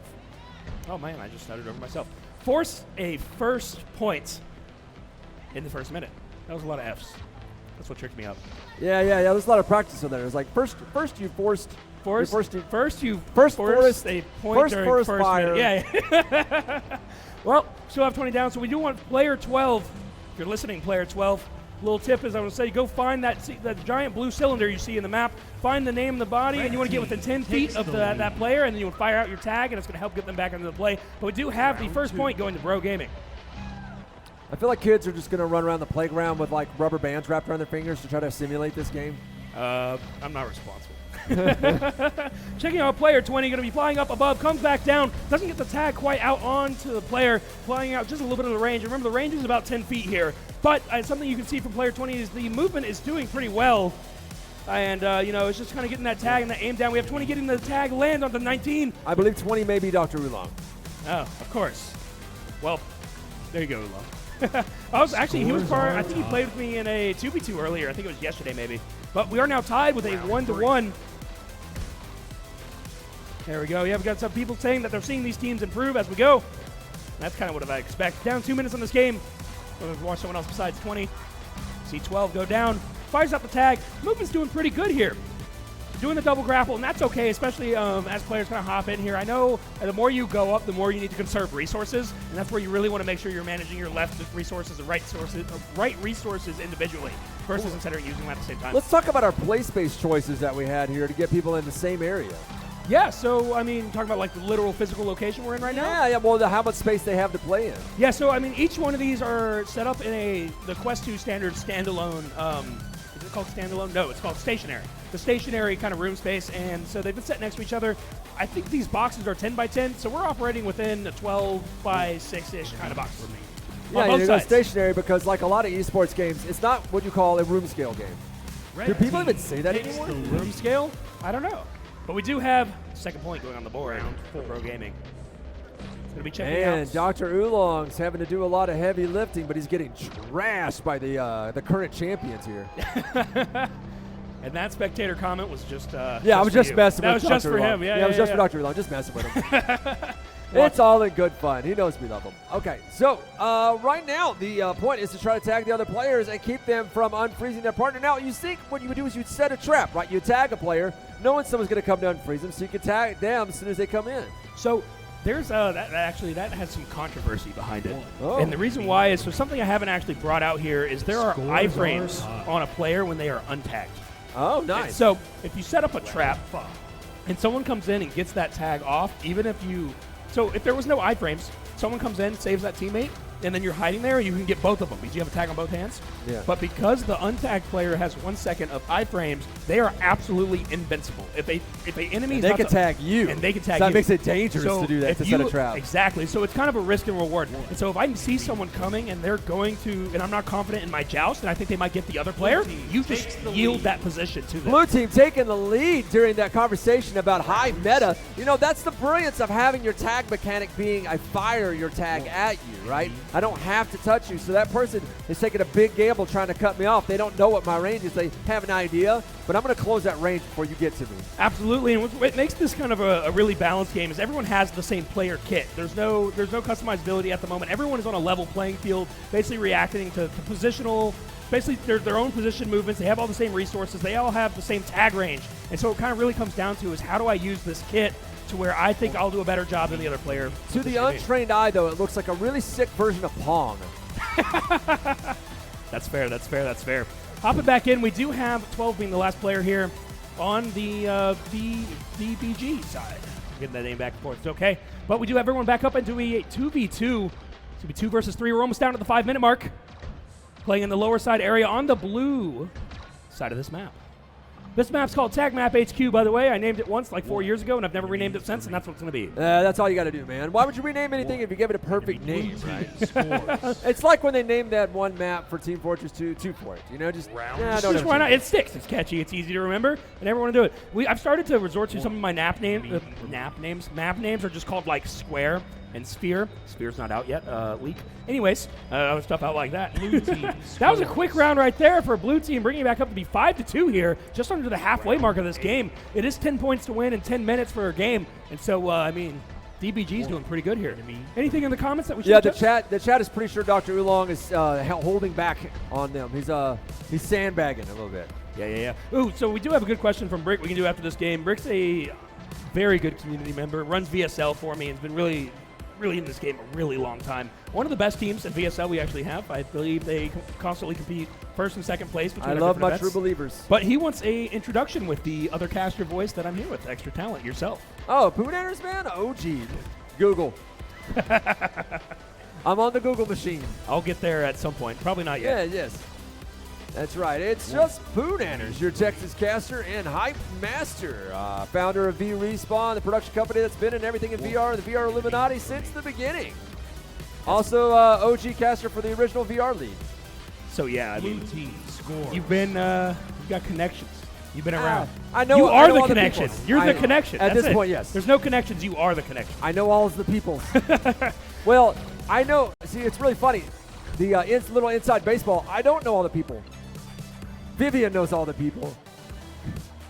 man, I just stuttered over myself. Force a first point in the first minute. That was a lot of Fs. That's what tricked me up. Yeah. There's a lot of practice in there. It's like first you forced. First you forced a point during forest first fire. minute. Yeah. Well, still have 20 down, so we do want player 12. If you're listening, player 12. Little tip is I would say go find that giant blue cylinder you see in the map. Find the name of the body, and you want to get within 10 feet of that player, and then you will fire out your tag, and it's going to help get them back into the play. But we do have the first point going to Bro Gaming. I feel like kids are just going to run around the playground with like rubber bands wrapped around their fingers to try to simulate this game. I'm not responsible. Checking out player 20, going to be flying up above, comes back down, doesn't get the tag quite out onto the player, flying out just a little bit of the range. Remember, the range is about 10 feet here, but something you can see from player 20 is the movement is doing pretty well. And, it's just kind of getting that tag and that aim down. We have 20 getting the tag land on the 19. I believe 20 may be Dr. Oolong. Oh, of course. Well, there you go, Oolong. He was part, I think he played with me in a 2v2 earlier. I think it was yesterday, maybe. But we are now tied with a 1-1. There we go. Yeah, we've got some people saying that they're seeing these teams improve as we go. And that's kind of what I expect. Down 2 minutes on this game. We'll watch someone else besides 20. See 12 go down. Fires up the tag. Movement's doing pretty good here. Doing the double grapple, and that's okay, especially as players kind of hop in here. I know the more you go up, the more you need to conserve resources, and that's where you really want to make sure you're managing your left resources and right resources individually versus instead of using them at the same time. Let's talk about our play space choices that we had here to get people in the same area. Yeah, so, talking about like the literal physical location we're in right now? Yeah, well, how much space they have to play in. Yeah, so, each one of these are set up in the Quest 2 standard standalone, is it called standalone? No, it's called stationary. The stationary kind of room space, and so they've been set next to each other. I think these boxes are 10 by 10, so we're operating within a 12 by 6-ish kind of box. Yeah, you go stationary because like a lot of esports games, it's not what you call a room scale game. Do people even say that anymore? The room scale? I don't know. But we do have second point going on the board for Pro Gaming. It's going to be checking out. And Dr. Oolong's having to do a lot of heavy lifting, but he's getting trashed by the current champions here. And that spectator comment was just I was just messing with Dr. That was just for Oolong. him. Yeah, it was just for Dr. Oolong. Just messing with him. It's all in good fun. He knows we love him. Okay, so right now the point is to try to tag the other players and keep them from unfreezing their partner. Now, you think what you would do is you'd set a trap, right? You tag a player, knowing someone's going to come down and freeze them, so you can tag them as soon as they come in. So there's that has some controversy behind it. Oh. And the reason why is, so something I haven't actually brought out here is there are iframes on a player when they are untagged. Oh, nice. And so if you set up a trap and someone comes in and gets that tag off, even if you... So if there was no iframes, someone comes in, saves that teammate, and then you're hiding there, you can get both of them because you have a tag on both hands. Yeah. But because the untagged player has 1 second of iframes, they are absolutely invincible. If a enemy is They not can to- tag you. and they can tag so you. that makes it dangerous So to do that, if to you- set a trap. Exactly. So it's kind of a risk and reward. And so if I can see someone coming and they're going to, and I'm not confident in my joust, and I think they might get the other player, you just yield that position to them. Blue team taking the lead during that conversation about high meta. You know, that's the brilliance of having your tag mechanic being I fire your tag at you, right? I don't have to touch you. So that person is taking a big gamble trying to cut me off. They don't know what my range is. They have an idea, but I'm going to close that range before you get to me. Absolutely, and what makes this kind of a really balanced game is everyone has the same player kit. There's no customizability at the moment. Everyone is on a level playing field, basically reacting to positional, basically their own position movements. They have all the same resources. They all have the same tag range. And so it kind of really comes down to is how do I use this kit to where I think I'll do a better job than the other player. To the untrained eye, though, it looks like a really sick version of Pong. That's fair, that's fair, that's fair. Hopping back in, we do have 12 being the last player here on the DBG side. I'm getting that name back and forth. It's okay. But we do have everyone back up into a 2v2. It's going to be 2 versus 3. We're almost down to the 5-minute mark. Playing in the lower side area on the blue side of this map. This map's called Tag Map HQ, by the way. I named it once, like 4 years ago, and I've never renamed it since, and that's what it's going to be. That's all you got to do, man. Why would you rename anything if you give it a perfect name, right? It's like when they named that one map for Team Fortress 2 Fort. You know, just Just why not? It sticks. It's catchy. It's easy to remember, and everyone will do it. I've started to resort to some of my map names are just called like Square and Sphere. Sphere's not out yet. Leak. Anyways, other stuff out like that. That was a quick round right there for Blue Team, bringing it back up to be 5-2 here, just under the halfway mark of this game. It is 10 points to win and 10 minutes for a game, and so I mean, DBG's doing pretty good here. Anything in the comments that we should? Yeah, the chat is pretty sure Dr. Oolong is holding back on them. He's sandbagging a little bit. Yeah. Ooh, so we do have a good question from Brick we can do after this game. Brick's a very good community member, runs VSL for me, and has been really in this game a really long time. One of the best teams in VSL we actually have. I believe they constantly compete first and second place between I love my true believers. But he wants a introduction with the other caster voice that I'm here with, Extra Talent, yourself. Oh, Poonanners, man? OG. Google. I'm on the Google machine. I'll get there at some point. Probably not yet. Yeah, yes. That's right. It's just Poonanners, your Texas caster and hype master, founder of VRZone, the production company that's been in everything in VR, the VR Illuminati since the beginning. Also, OG caster for the original VR League. So yeah, I mean, Blue team score. you've got connections. You've been around. I know. You I are know the all connection. peoples. You're I the know. connection. At That's this it. point, yes. There's no connections. You are the connection. I know all of the peoples. Well, I know. See, it's really funny. The little inside baseball. I don't know all the people. Vivian knows all the people,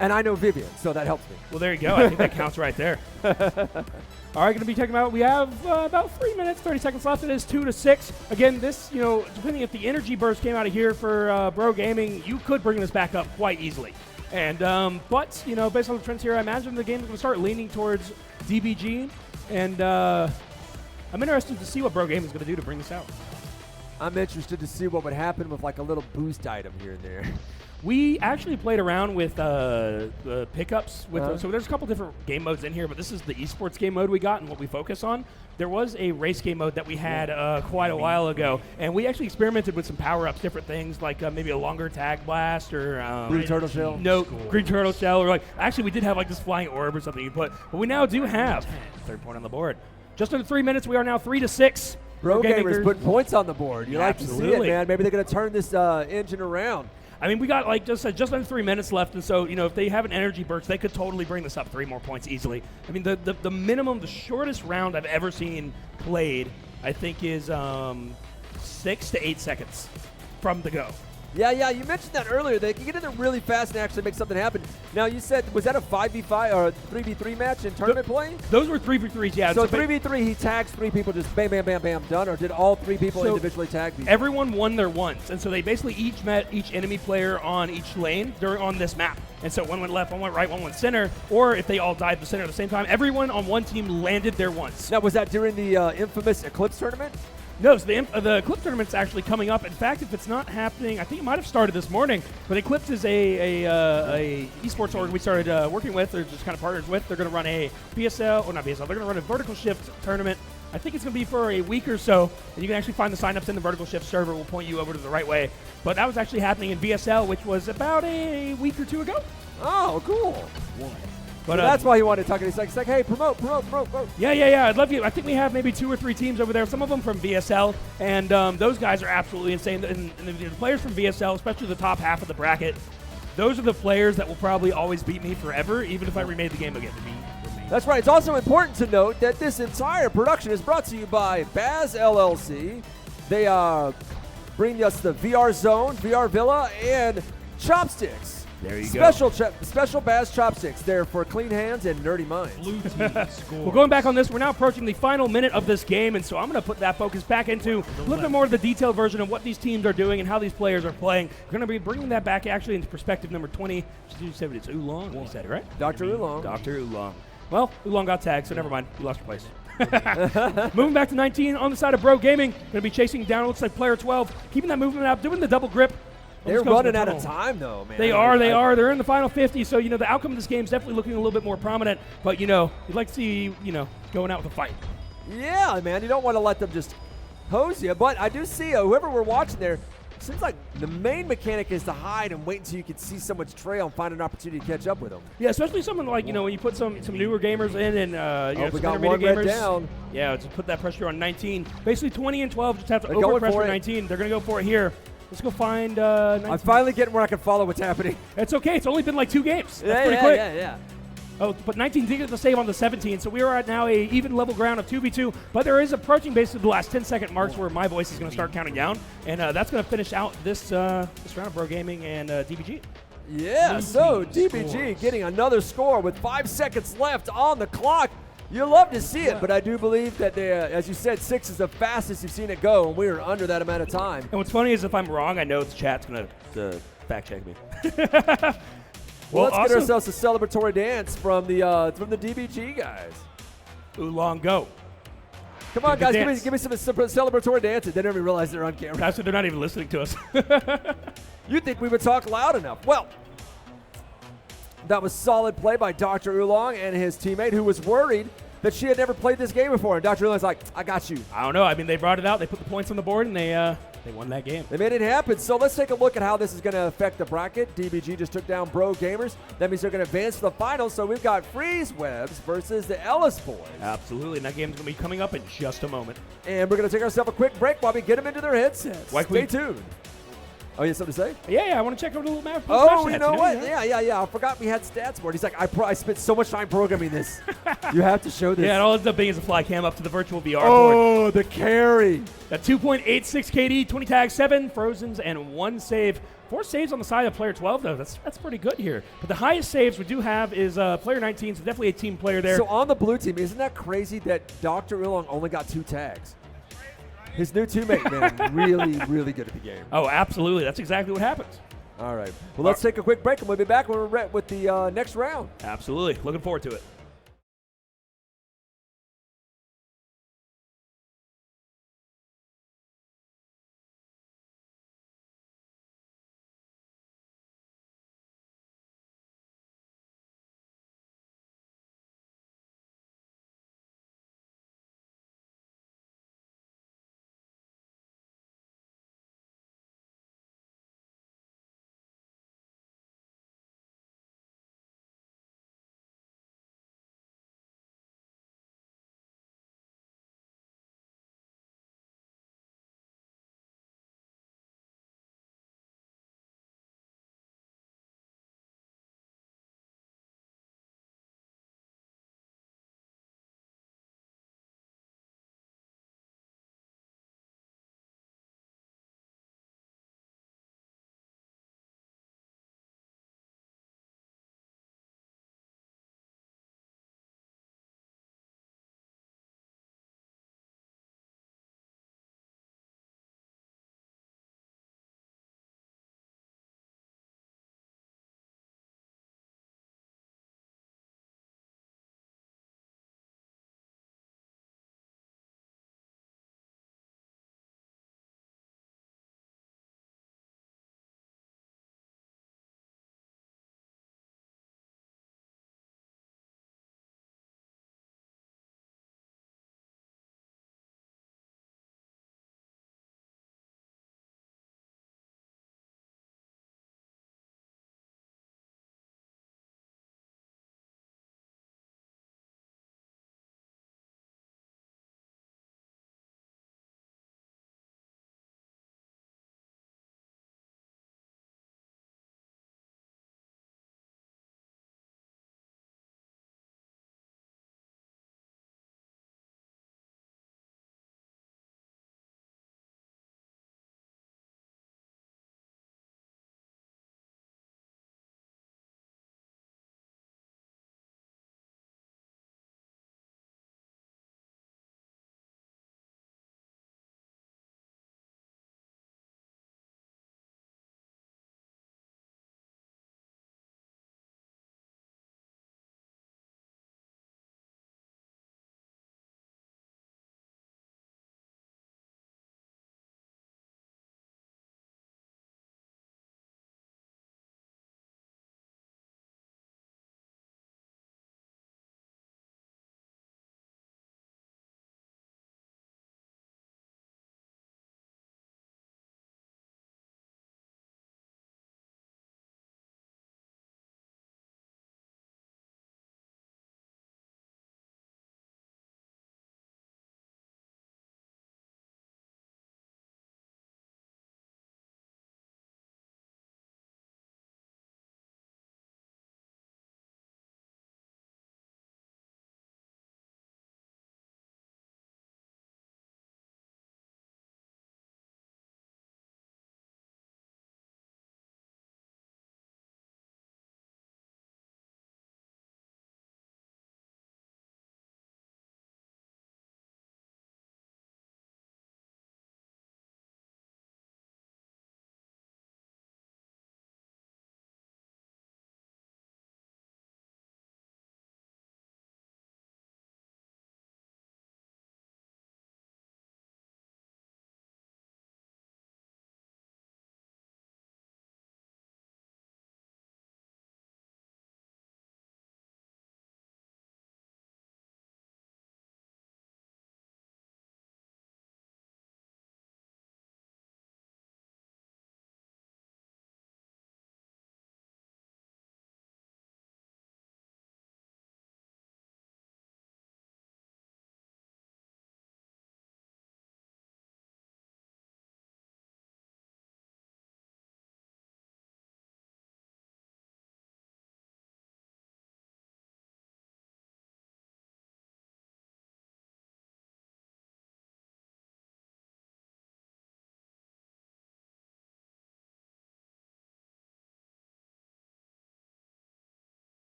and I know Vivian, so that helps me. Well, there you go. I think that counts right there. All right, going to be talking about. We have about 3 minutes, 30 seconds left. It is 2-6. Again, this, depending if the energy burst came out of here for Bro Gaming, you could bring this back up quite easily. And but based on the trends here, I imagine the game is going to start leaning towards DBG, and I'm interested to see what Bro Gaming is going to do to bring this out. I'm interested to see what would happen with like a little boost item here and there. We actually played around with the pickups. So there's a couple different game modes in here, but this is the esports game mode we got and what we focus on. There was a race game mode that we had quite a while ago, and we actually experimented with some power-ups, different things like maybe a longer tag blast or Green turtle shell. No, green turtle shell, or like actually we did have like this flying orb or something you put. But we now do have third point on the board. Just under 3 minutes, we are now 3-6. Bro Gamers putting points on the board. You like to see it, Absolutely. man. Maybe they're going to turn this engine around. I mean, we got like just under 3 minutes left, and so if they have an energy burst, they could totally bring this up 3 more points easily. I mean, the minimum, the shortest round I've ever seen played, I think, is 6 to 8 seconds from the go. Yeah, you mentioned that earlier. They can get in there really fast and actually make something happen. Now, you said, was that a 5v5 or a 3v3 match in tournament play? Those were 3v3s, yeah. So 3v3, he tags 3 people, just bam, bam, bam, bam, done, or did all 3 people individually tag people? Everyone won their ones, and so they basically each met each enemy player on each lane on this map. And so one went left, one went right, one went center, or if they all died at the center at the same time, everyone on one team landed their ones. Now, was that during the infamous Eclipse tournament? No, so the Eclipse tournament's actually coming up. In fact, if it's not happening, I think it might have started this morning. But Eclipse is a esports org we started working with, or just kind of partners with. They're going to run a BSL, or not BSL. They're going to run a vertical shift tournament I think it's going to be for a week or so, and you can actually find the signups in the Vertical Shift server. We'll point you over to the right way. But that was actually happening in VSL, which was about a week or two ago. Oh, cool. But So that's why he wanted to talk. He's like, hey, promote. Yeah. I'd love you. I think we have maybe 2 or 3 teams over there. Some of them from VSL, and those guys are absolutely insane. And the players from VSL, especially the top half of the bracket, those are the players that will probably always beat me forever, even if I remade the game again. That's right. It's also important to note that this entire production is brought to you by Bazzllc. They bring us the VRZone, VR Villa, and chopsticks. There you go. Special Baz chopsticks. They're for clean hands and nerdy minds. Blue team score. Well, going back on this, we're now approaching the final minute of this game, and so I'm going to put that focus back into a little bit more of the detailed version of what these teams are doing and how these players are playing. We're going to be bringing that back actually into perspective number 20. You said it's Oolong. You said it, right? Dr. Oolong. Dr. Oolong. Well, Oolong got tagged, so never mind. You lost your place. Moving back to 19 on the side of Bro Gaming. Going to be chasing down, looks like player 12. Keeping that movement up, doing the double grip. They're running out of time, though, man. They are. They're in the final 50, so, the outcome of this game is definitely looking a little bit more prominent. But, you'd like to see, going out with a fight. Yeah, man. You don't want to let them just hose you. But I do see whoever we're watching there, it seems like the main mechanic is to hide and wait until you can see someone's trail and find an opportunity to catch up with them. Yeah, especially someone like, when you put some newer gamers in and, we some got intermediate one red gamers. down. Yeah, just put that pressure on 19. Basically, 20 and 12 just have to They're going over-pressure for it. 19. They're going to go for it here. Let's go find 19. I'm finally getting where I can follow what's happening. It's okay. It's only been like 2 games. That's Yeah, pretty yeah, quick. yeah. Oh, but 19 did get the save on the 17, so we are at now a even level ground of 2v2, but there is approaching basically the last 10-second marks where my voice is going to start counting down, and that's going to finish out this round of Bro Gaming and DBG. Yeah, so DBG getting another score with 5 seconds left on the clock. You love to see it, but I do believe that, they, as you said, 6 is the fastest you've seen it go, and we are under that amount of time. And what's funny is if I'm wrong, I know the chat's going to fact check me. Well, let's get ourselves a celebratory dance from the DBG guys. Oolong, go. Come on, guys, dance. give me some celebratory dances. They didn't even realize they're on camera. That's they're not even listening to us. You'd think we would talk loud enough. Well, that was solid play by Dr. Oolong and his teammate, who was worried that she had never played this game before. And Dr. Oolong's like, I got you. I don't know. I mean, they brought it out. They put the points on the board, and they won that game. They made it happen. So let's take a look at how this is going to affect the bracket. DBG just took down Bro Gamers. That means they're going to advance to the finals. So we've got Freeze Webs versus the Ellis Boys. Absolutely. And that game's going to be coming up in just a moment. And we're going to take ourselves a quick break while we get them into their headsets. Stay tuned. Oh, you have something to say? Yeah, I want to check out a little map. Oh, you know what? Yeah. I forgot we had stats board. He's like, I spent so much time programming this. You have to show this. Yeah, it all ends up being is a fly cam up to the virtual VR board. Oh, the carry. That 2.86 KD, 20 tags, 7 frozens, and 1 save. 4 saves on the side of player 12, though. That's pretty good here. But the highest saves we do have is player 19, so definitely a team player there. So on the blue team, isn't that crazy that Dr. Oolong only got 2 tags? His new teammate, man, really, really good at the game. Oh, absolutely. That's exactly what happens. All right. Well, let's take a quick break, and we'll be back when we're with the next round. Absolutely. Looking forward to it.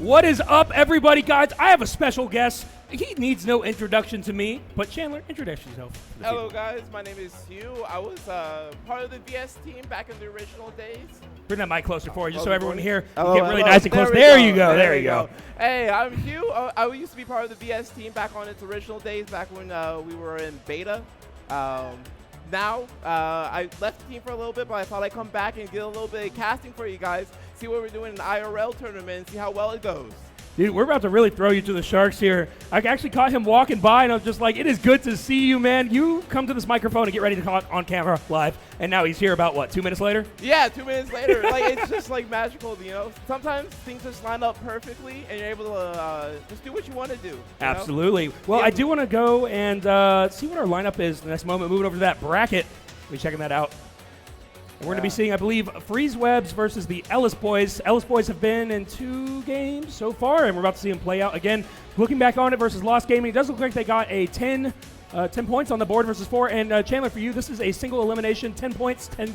What is up, everybody? Guys, I have a special guest. He needs no introduction to me, but Chandler, introduce yourself. to the Hello people. guys, my name is Hugh. I was part of the VS team back in the original days. Bring that mic closer for you, just so Oh, everyone boy. here Hello, get really hello. nice and close. we There you go. There you go. Hey, I'm Hugh. I used to be part of the VS team back on its original days, back when we were in beta. Now, I left the team for a little bit, but I thought I'd come back and get a little bit of casting for you guys, see what we're doing in the IRL tournament, and see how well it goes. Dude, we're about to really throw you to the sharks here. I actually caught him walking by, and I was just like, it is good to see you, man. You come to this microphone and get ready to come on camera live, and now he's here about, what, 2 minutes later? Yeah, 2 minutes later. Like, it's just, like, magical, you know? Sometimes things just line up perfectly, and you're able to just do what you want to do. Absolutely. Well, Yeah. I do want to go and see what our lineup is the next moment. Moving over to that bracket. We'll be checking that out. And we're going to be seeing, I believe, Freeze Webs versus the Ellis Boys. Ellis Boys have been in 2 games so far, and we're about to see them play out again. Looking back on it versus Lost Gaming, it does look like they got a 10 points on the board versus 4. And Chandler, for you, this is a single elimination, 10 points, 10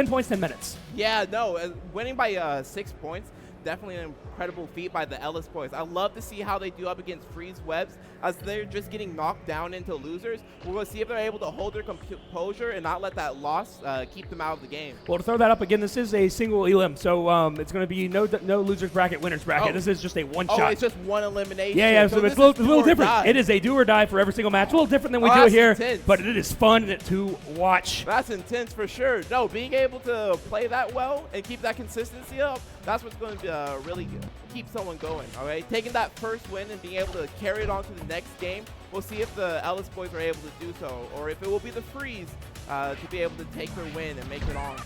points, 10 minutes. Yeah, no, winning by 6 points, definitely an incredible feat by the Ellis Boys. I love to see how they do up against Freeze Webs, as they're just getting knocked down into losers. We're going to see if they're able to hold their composure and not let that loss keep them out of the game. Well, to throw that up again, this is a single elim, so it's going to be no losers bracket, winners bracket. Oh. This is just a one Oh, shot. it's just one elimination. Yeah, so this it's a is little do or different. die. It is a do or die for every single match. It's a little different than we Oh, do that's here, intense. but it is fun to watch. That's intense for sure. No, being able to play that well and keep that consistency up, that's what's going to really keep someone going, all right? Taking that first win and being able to carry it on to the next game, we'll see if the Ellis Boys are able to do so, or if it will be the Freeze to be able to take their win and make it on.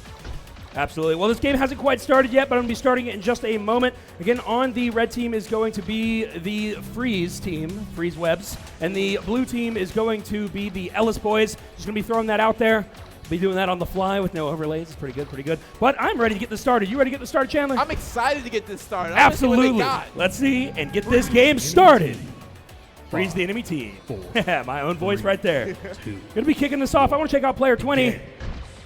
Absolutely. Well, this game hasn't quite started yet, but I'm going to be starting it in just a moment. Again, on the red team is going to be the Freeze team, Freeze Webs, and the blue team is going to be the Ellis Boys. Just going to be throwing that out there. Be doing that on the fly with no overlays. It's pretty good, pretty good. But I'm ready to get this started. You ready to get this started, Chandler? I'm excited to get this started. I wanna see what they Absolutely. got. Let's see and get this game started. Freeze the enemy team. My own voice right there. Going to be kicking this off. I want to check out player 20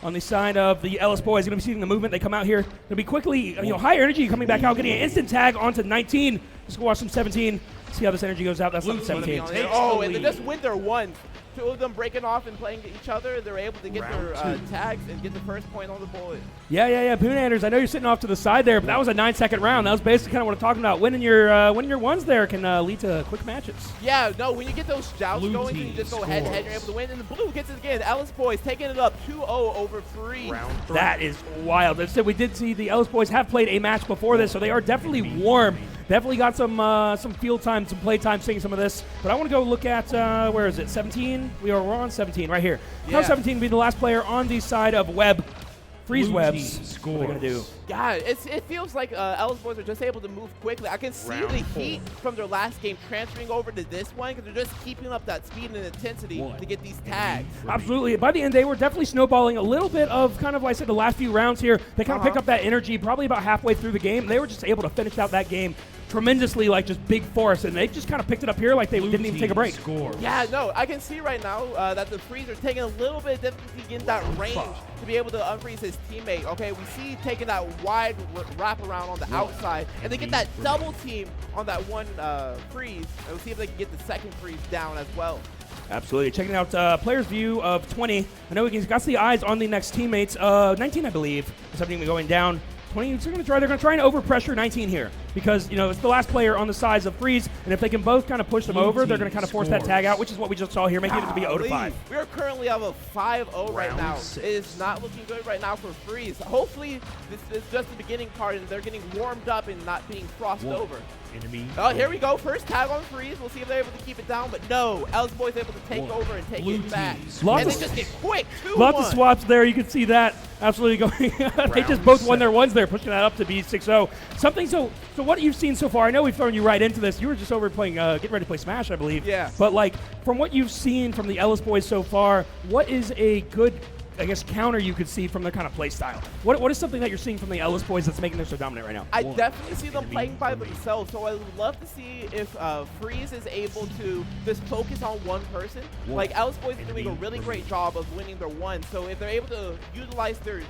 on the side of the Ellis Boys. Going to be seeing the movement. They come out here. Going to be quickly, high energy coming back out, getting an instant tag onto 19. Let's go watch some 17. See how this energy goes out. That's Blue not team gonna be 17. on it. Oh, and they just win their one. 2 of them breaking off and playing each other. They're able to get their tags and get the first point on the board. Yeah. Poonanders, I know you're sitting off to the side there, but that was a 9-second round. That was basically kind of what I'm talking about. Winning your ones there can lead to quick matches. Yeah, no, when you get those jousts Blue going, you team just go head-to-head, you're able to win. And the blue gets it again. Ellis Boys taking it up 2-0 over Freeze. That is wild. As I said, we did see the Ellis Boys have played a match before this, so they are definitely warm. Definitely got some field time, some play time seeing some of this. But I want to go look at, where is it, 17? We're on 17 right here. Yeah. How 17 will be the last player on the side of Web. Freeze Blue Webs. team What are they going to do? scores. Yeah, it feels like Ellis Boys are just able to move quickly. I can see Round the 4. heat from their last game transferring over to this one because they're just keeping up that speed and intensity to get these tags. Absolutely. By the end, they were definitely snowballing a little bit of kind of, like I said, the last few rounds here. They kind of picked up that energy probably about halfway through the game. They were just able to finish out that game tremendously, like just big force, and they just kind of picked it up here like they didn't even take a break. Scores. Yeah, no, I can see right now that the Freeze are taking a little bit of difficulty getting that range to be able to unfreeze his teammate. Okay, we see taking that wide wrap around on the outside, and they get that double team on that one Freeze, and we'll see if they can get the second Freeze down as well. Absolutely. Checking out player's view of 20. I know he's got the eyes on the next teammates. 19, I believe. 17 going down. 20, they're going to try and overpressure 19 here because, it's the last player on the sides of Freeze, and if they can both kind of push them Blue over, they're team going to kind of force that tag out, which is what we just saw here, making it to be 0-5. We are currently at a 5-0 right Round now. 6. It is not looking good right now for Freeze. Hopefully, this is just the beginning part, and they're getting warmed up and not being crossed over. Enemy. Oh, here we go. First tag on Freeze. We'll see if they're able to keep it down, but no. Ellis Boys able to take over and take Blue it back. team Lots And of- they just get quick. 2-1. Lots of swaps there. You can see that absolutely going. They just both won their ones there, pushing that up to be 6-0. Something so what you've seen so far, I know we've thrown you right into this. You were just over playing, getting ready to play Smash, I believe. Yeah. But like from what you've seen from the Ellis Boys so far, what is a good, I guess, counter you could see from their kind of play style? What is something that you're seeing from the Ellis Boys that's making them so dominant right now? I definitely see them playing by themselves, so I would love to see if Freeze is able to just focus on one person. Like, Ellis Boys is doing a really great job of winning their one, so if they're able to utilize their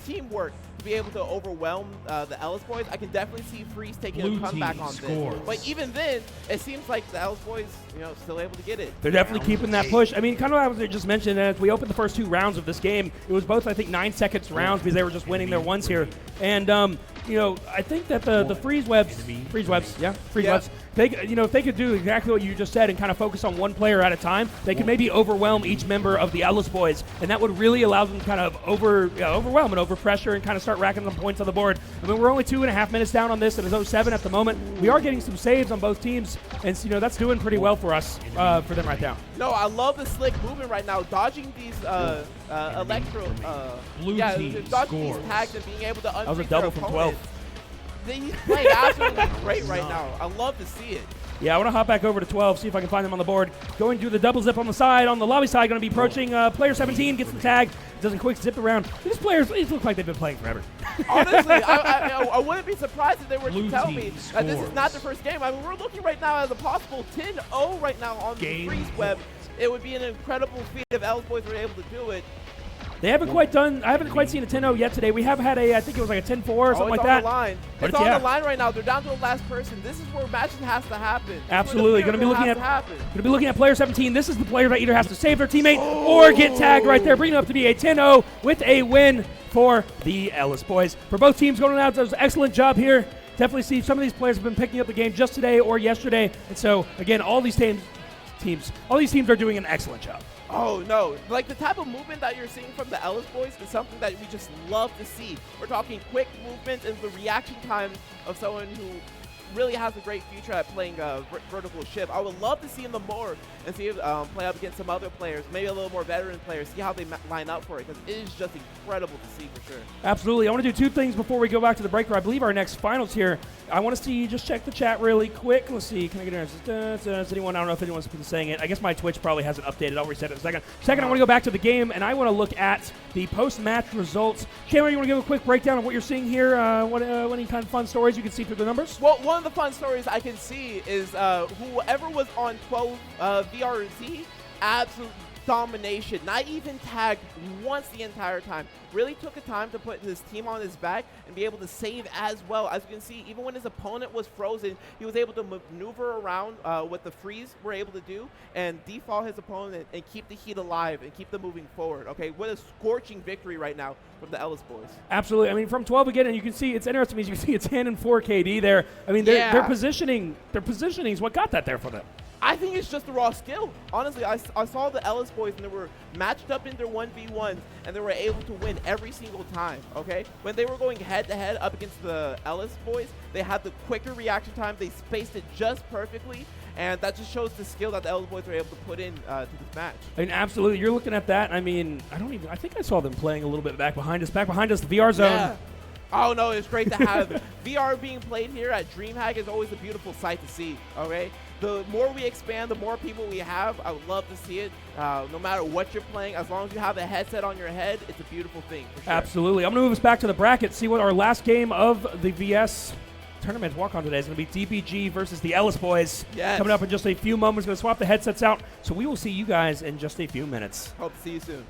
teamwork to be able to overwhelm the Ellis boys. I can definitely see Freeze taking Blue a comeback team on scores. this. But even then, it seems like the Ellis boys, still able to get it. They're definitely keeping that push. I mean, kind of as I just mentioned, as we opened the first 2 rounds of this game, it was both, I think, 9 seconds rounds because they were just winning their ones here. And, I think that the freeze webs, if they could do exactly what you just said and kind of focus on one player at a time, they could maybe overwhelm each member of the Ellis boys, and that would really allow them to kind of overwhelm and overpressure and kind of start racking some points on the board. I mean, we're only 2.5 minutes down on this, and it's 0-7 at the moment. We are getting some saves on both teams, and that's doing pretty well for us, for them right now. No, I love the slick movement right now, dodging these electro, Blue team dodging these scores. tags and being able to That was a unpick double their from opponent. 12. He's playing absolutely great right now. I love to see it. Yeah, I want to hop back over to 12, see if I can find them on the board. Going to the double zip on the side. On the lobby side, going to be approaching player 17, gets the tag, does a quick zip around. These players look like they've been playing forever. Honestly, I wouldn't be surprised if they were Blue to tell team me that this is scores. not the first game. I mean, we're looking right now at a possible 10-0 right now on the Game freeze web. It would be an incredible feat if Ellis boys were able to do it. They haven't quite done. I haven't quite seen a 10-0 yet today. We have had I think it was like a 10-4 or something like It's that. on the line. But It's on yeah. the line right now. They're down to the last person. This is where matching has to happen. This is where the Absolutely, going to be miracle looking has at to happen. going to be looking at player 17. This is the player that either has to save their teammate or get tagged right there, bringing it up to be a 10-0 with a win for the Ellis boys. For both teams going out, does an excellent job here. Definitely see some of these players have been picking up the game just today or yesterday, and so again, all these teams are doing an excellent job. Oh, no. Like, the type of movement that you're seeing from the Ellis boys is something that we just love to see. We're talking quick movement and the reaction time of someone who really has a great future at playing vertical shift. I would love to see them more and see play up against some other players, maybe a little more veteran players, see how they line up for it, because it is just incredible to see for sure. Absolutely. I want to do 2 things before we go back to the break. I believe our next finals here. I want to see, just check the chat really quick. Let's see. Can I get in? Does anyone? I don't know if anyone's been saying it. I guess my Twitch probably hasn't updated. I'll reset it in a second. Second, I want to go back to the game, and I want to look at the post-match results. Cameron, you want to give a quick breakdown of what you're seeing here? What any kind of fun stories you can see through the numbers? Well, one of the fun stories I can see is whoever was on 12 VRZ, absolute domination, not even tagged once the entire time. Really took a time to put his team on his back and be able to save as well. As you can see, even when his opponent was frozen, he was able to maneuver around what the freeze were able to do and default his opponent and keep the heat alive and keep them moving forward. Okay, what a scorching victory right now from the Ellis boys. Absolutely. I mean, from 12 again, and you can see it's interesting because you can see it's 10 and 4 KD there. I mean, their positioning is what got that there for them. I think it's just the raw skill. Honestly, I saw the Ellis boys and they were matched up in their 1v1s and they were able to win every single time, okay? When they were going head-to-head up against the Ellis boys, they had the quicker reaction time. They spaced it just perfectly, and that just shows the skill that the Ellis boys were able to put in to this match. I mean, absolutely. You're looking at that. I mean, I think I saw them playing a little bit back behind us. Back behind us, the VR zone. Yeah. Oh, no, it's great to have VR being played here at Dreamhack is always a beautiful sight to see, okay? The more we expand, the more people we have. I would love to see it. No matter what you're playing, as long as you have a headset on your head, it's a beautiful thing, for sure. Absolutely. I'm going to move us back to the bracket, see what our last game of the VS tournament walk-on today is going to be. DBG versus the Ellis boys. Yes. Coming up in just a few moments. Going to swap the headsets out, so we will see you guys in just a few minutes. Hope to see you soon.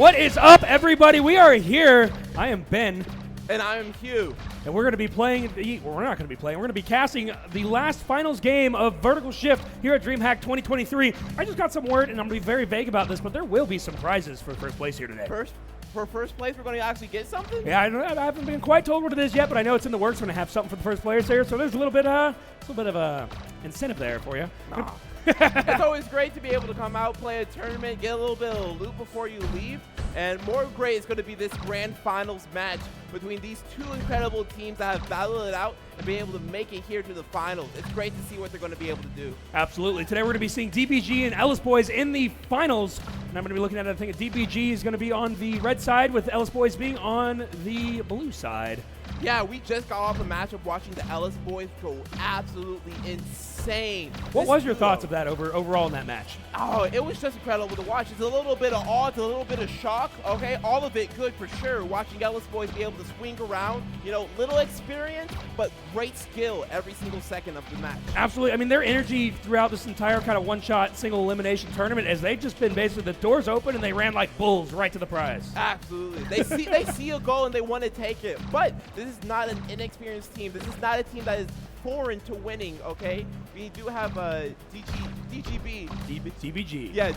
What is up, everybody? We are here. I am Ben. And I am Hugh. And we're going to be playing, well, we're not going to be playing, we're going to be casting the last finals game of Vertical Shift here at Dreamhack 2023. I just got some word, and I'm going to be very vague about this, but there will be some prizes for first place here today. For first place, we're going to actually get something? Yeah, I haven't been quite told what it is yet, but I know it's in the works. We're going to have something for the first players here, so there's a little bit of incentive there for you. Nah. It's always great to be able to come out, play a tournament, get a little bit of loot before you leave. And more great is going to be this grand finals match between these two incredible teams that have battled it out and be able to make it here to the finals. It's great to see what they're going to be able to do. Absolutely. Today we're going to be seeing DBG and Ellis Boys in the finals. And I'm going to be looking at it. I think DBG is going to be on the red side with Ellis Boys being on the blue side. Yeah, we just got off a matchup watching the Ellis Boys go absolutely insane. What was your thoughts of that overall in that match? Oh, it was just incredible to watch. It's a little bit of awe, it's a little bit of shock, okay? All of it good for sure. Watching Ellis Boys be able to swing around, you know, little experience, but great skill every single second of the match. Absolutely. I mean, their energy throughout this entire kind of one-shot, single elimination tournament is they've just been basically the doors open and they ran like bulls right to the prize. Absolutely. They see a goal and they want to take it. But this is not an inexperienced team. This is not a team that is foreign to winning, okay? We do have DBG. Yeah.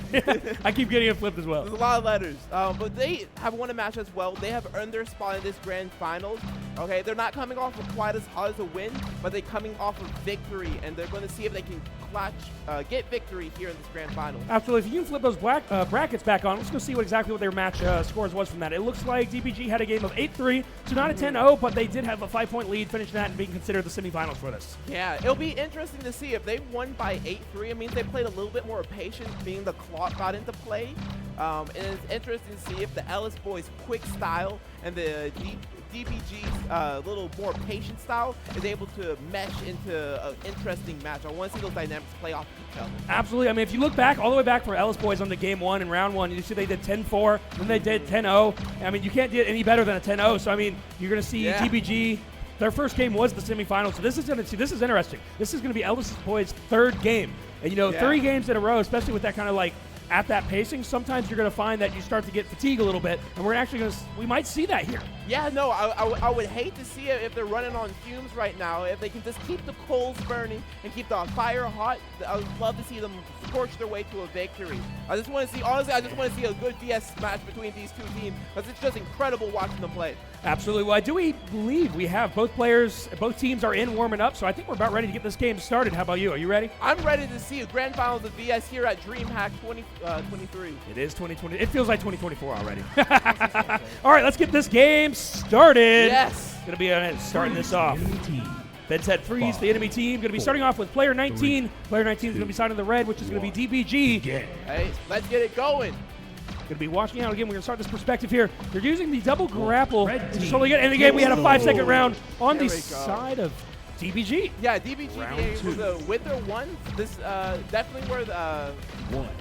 I keep getting it flipped as well. There's a lot of letters. But they have won a match as well. They have earned their spot in this grand finals, okay? They're not coming off of quite as hard as a win, but they're coming off of victory, and they're going to see if they can get victory here in this grand final. Absolutely. If you can flip those brackets back on, let's go see what their match scores was from that. It looks like DBG had a game of 8-3, so not a 10-0, but they did have a 5-point lead, finishing that and being considered the semifinals for this. Yeah, it'll be interesting to see if they won by 8-3. It means they played a little bit more patient, being the clock got into play. And it's interesting to see if the Ellis Boys' quick style and the DBG's little more patient style is able to mesh into an interesting match. I want to see those dynamics play off each other. Absolutely. I mean, if you look back, all the way back for Ellis Boys on the game one in round one, you see they did 10-4, then they did 10-0. I mean, you can't get any better than a 10-0. So, I mean, you're going to see DBG. Their first game was the semifinals, so this is interesting. This is going to be Ellis Boys' third game. And, you know, 3 games in a row, especially with that kind of like at that pacing, sometimes you're going to find that you start to get fatigue a little bit, and we're actually we might see that here. Yeah, no, I would hate to see it if they're running on fumes right now. If they can just keep the coals burning and keep the fire hot, I would love to see them scorch their way to a victory. I just want to see, honestly, a good VS match between these two teams, because it's just incredible watching them play. Absolutely. Well, I do believe we have both teams are in warming up, so I think we're about ready to get this game started. How about you? Are you ready? I'm ready to see a grand finals of VS here at Dreamhack 2023. It is 2020. It feels like 2024 already. All right, let's get this game started. Yes. Going to be starting this off. Ben said freeze, the enemy team. Going to be starting off with player 19. Player 19 is going to be signing the red, which is going to be DBG. Hey, let's get it going. Going to be watching out again. We're going to start this perspective here. They're using the double grapple. So again, we had a 5-second round on the side of DBG. Yeah, DBG being able to, with their one, this definitely where the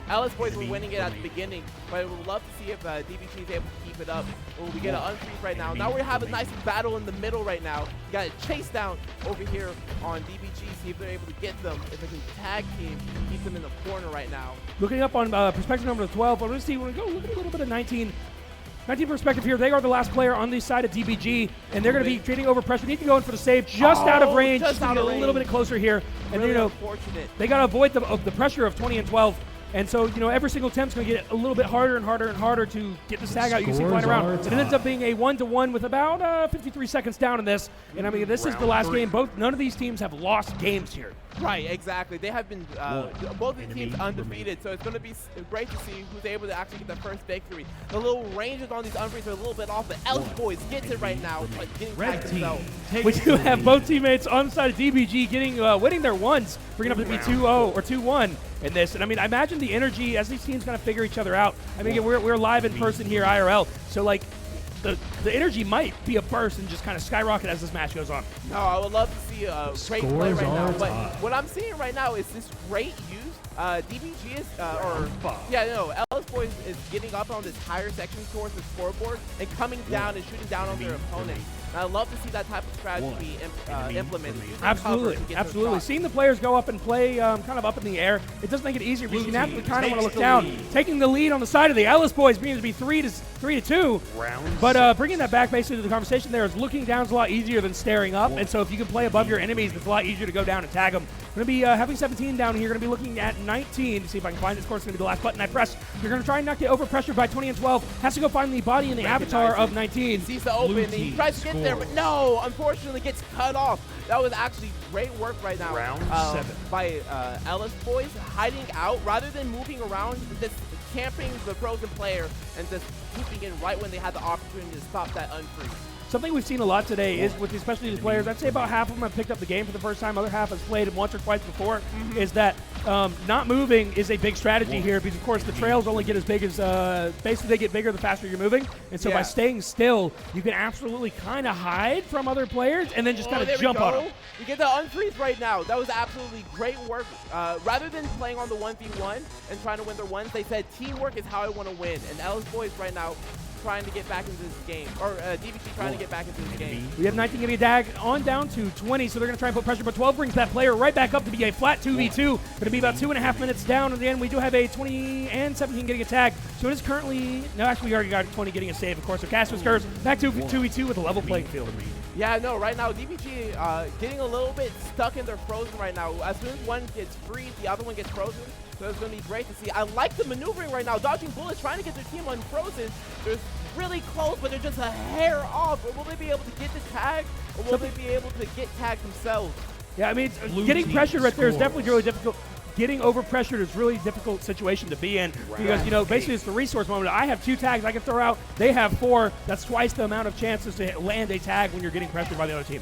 Ellis Boys were winning it at the beginning, but I would love to see if DBG is able to keep it up. Well, we get an unfreeze right now. Now we have a nice battle in the middle right now. We got a chase down over here on DBG, see if they're able to get them, if they can tag team, keep them in the corner right now. Looking up on perspective number 12, but we're going to see, we're going to go look at a little bit of 19 perspective here. They are the last player on the side of DBG, and they're going to be trading over pressure. Need to go in for the save, just out of range, just to get a little bit closer here. And really then, unfortunate. They got to avoid the pressure of 20 and 12. And so, every single attempt's going to get a little bit harder and harder and harder to get the tag out. You can see flying around. It ends up being a 1-to-1 with about 53 seconds down in this. And I mean, this is the last game. None of these teams have lost games here. Right, exactly. They have been, both of the teams undefeated, so it's going to be great to see who's able to actually get the first victory. The little ranges on these unfrees are a little bit off, but Ellis Boys gets it right now, but getting tagged themselves. We do have both teammates on the side of DBG winning their ones, bringing up to be 2-0 or 2-1 in this. And I mean, I imagine the energy as these teams kind of figure each other out. I mean, again, we're live in person here, IRL, so like, the energy might be a burst and just kind of skyrocket as this match goes on. No, I would love to see a great play right now. But what I'm seeing right now is this great use. DBG is, Ellis Boys is getting up on this higher section towards the scoreboard and coming down and shooting down on their opponent. And I love to see that type of strategy implemented. Using cover Absolutely, to get those absolutely. shots. Seeing the players go up and play kind of up in the air, it does make it easier because you naturally kind of want to look takes the down. lead. Taking the lead on the side of the Ellis boys being to be 3-2. Round But bringing that back basically to the conversation there is looking down is a lot easier than staring up. And so if you can play above your enemies, it's a lot easier to go down and tag them. Going to be having 17 down here. Going to be looking at 19. See if I can find this. Of course, going to be the last button I press. You're going to try and knock the overpressure by 20 and 12. Has to go find the body and the avatar of 19. Sees the open, and he tries to get there, but no, unfortunately gets cut off. That was actually great work right now Round 7. by Ellis boys, hiding out rather than moving around, just camping the frozen player and just swooping in right when they had the opportunity to stop that unfreeze. Something we've seen a lot today is with especially these players, I'd say about half of them have picked up the game for the first time, other half has played it once or twice before, is that not moving is a big strategy here because, of course, the trails only get as big as, basically they get bigger the faster you're moving. And so by staying still, you can absolutely kind of hide from other players and then just kind of jump on them. You get the unfreeze right now. That was absolutely great work. Rather than playing on the 1v1 and trying to win their ones, they said teamwork is how I want to win. And Ellis boys right now trying to get back into this game, or DVG trying to get back into this game. We have 19 getting a tag on down to 20, so they're going to try and put pressure, but 12 brings that player right back up to be a flat 2v2. Going to be about 2.5 minutes down, and then we do have a 20 and 17 getting a tag. So it is currently, no, actually we already got 20 getting a save, of course. So Casper Skurs back to 2v2 with a level playing field. Yeah, no, right now, DVG getting a little bit stuck in their frozen right now. As soon as one gets freed, the other one gets frozen. So it's going to be great to see. I like the maneuvering right now. Dodging bullets, trying to get their team unfrozen. They're really close, but they're just a hair off. Or will they be able to get the tag, or will they be able to get tagged themselves? Yeah, I mean, getting pressured right there is definitely really difficult. Getting over pressured is really difficult situation to be in because, you know, basically it's the resource moment. I have 2 tags I can throw out. They have 4. That's twice the amount of chances to land a tag when you're getting pressured by the other team.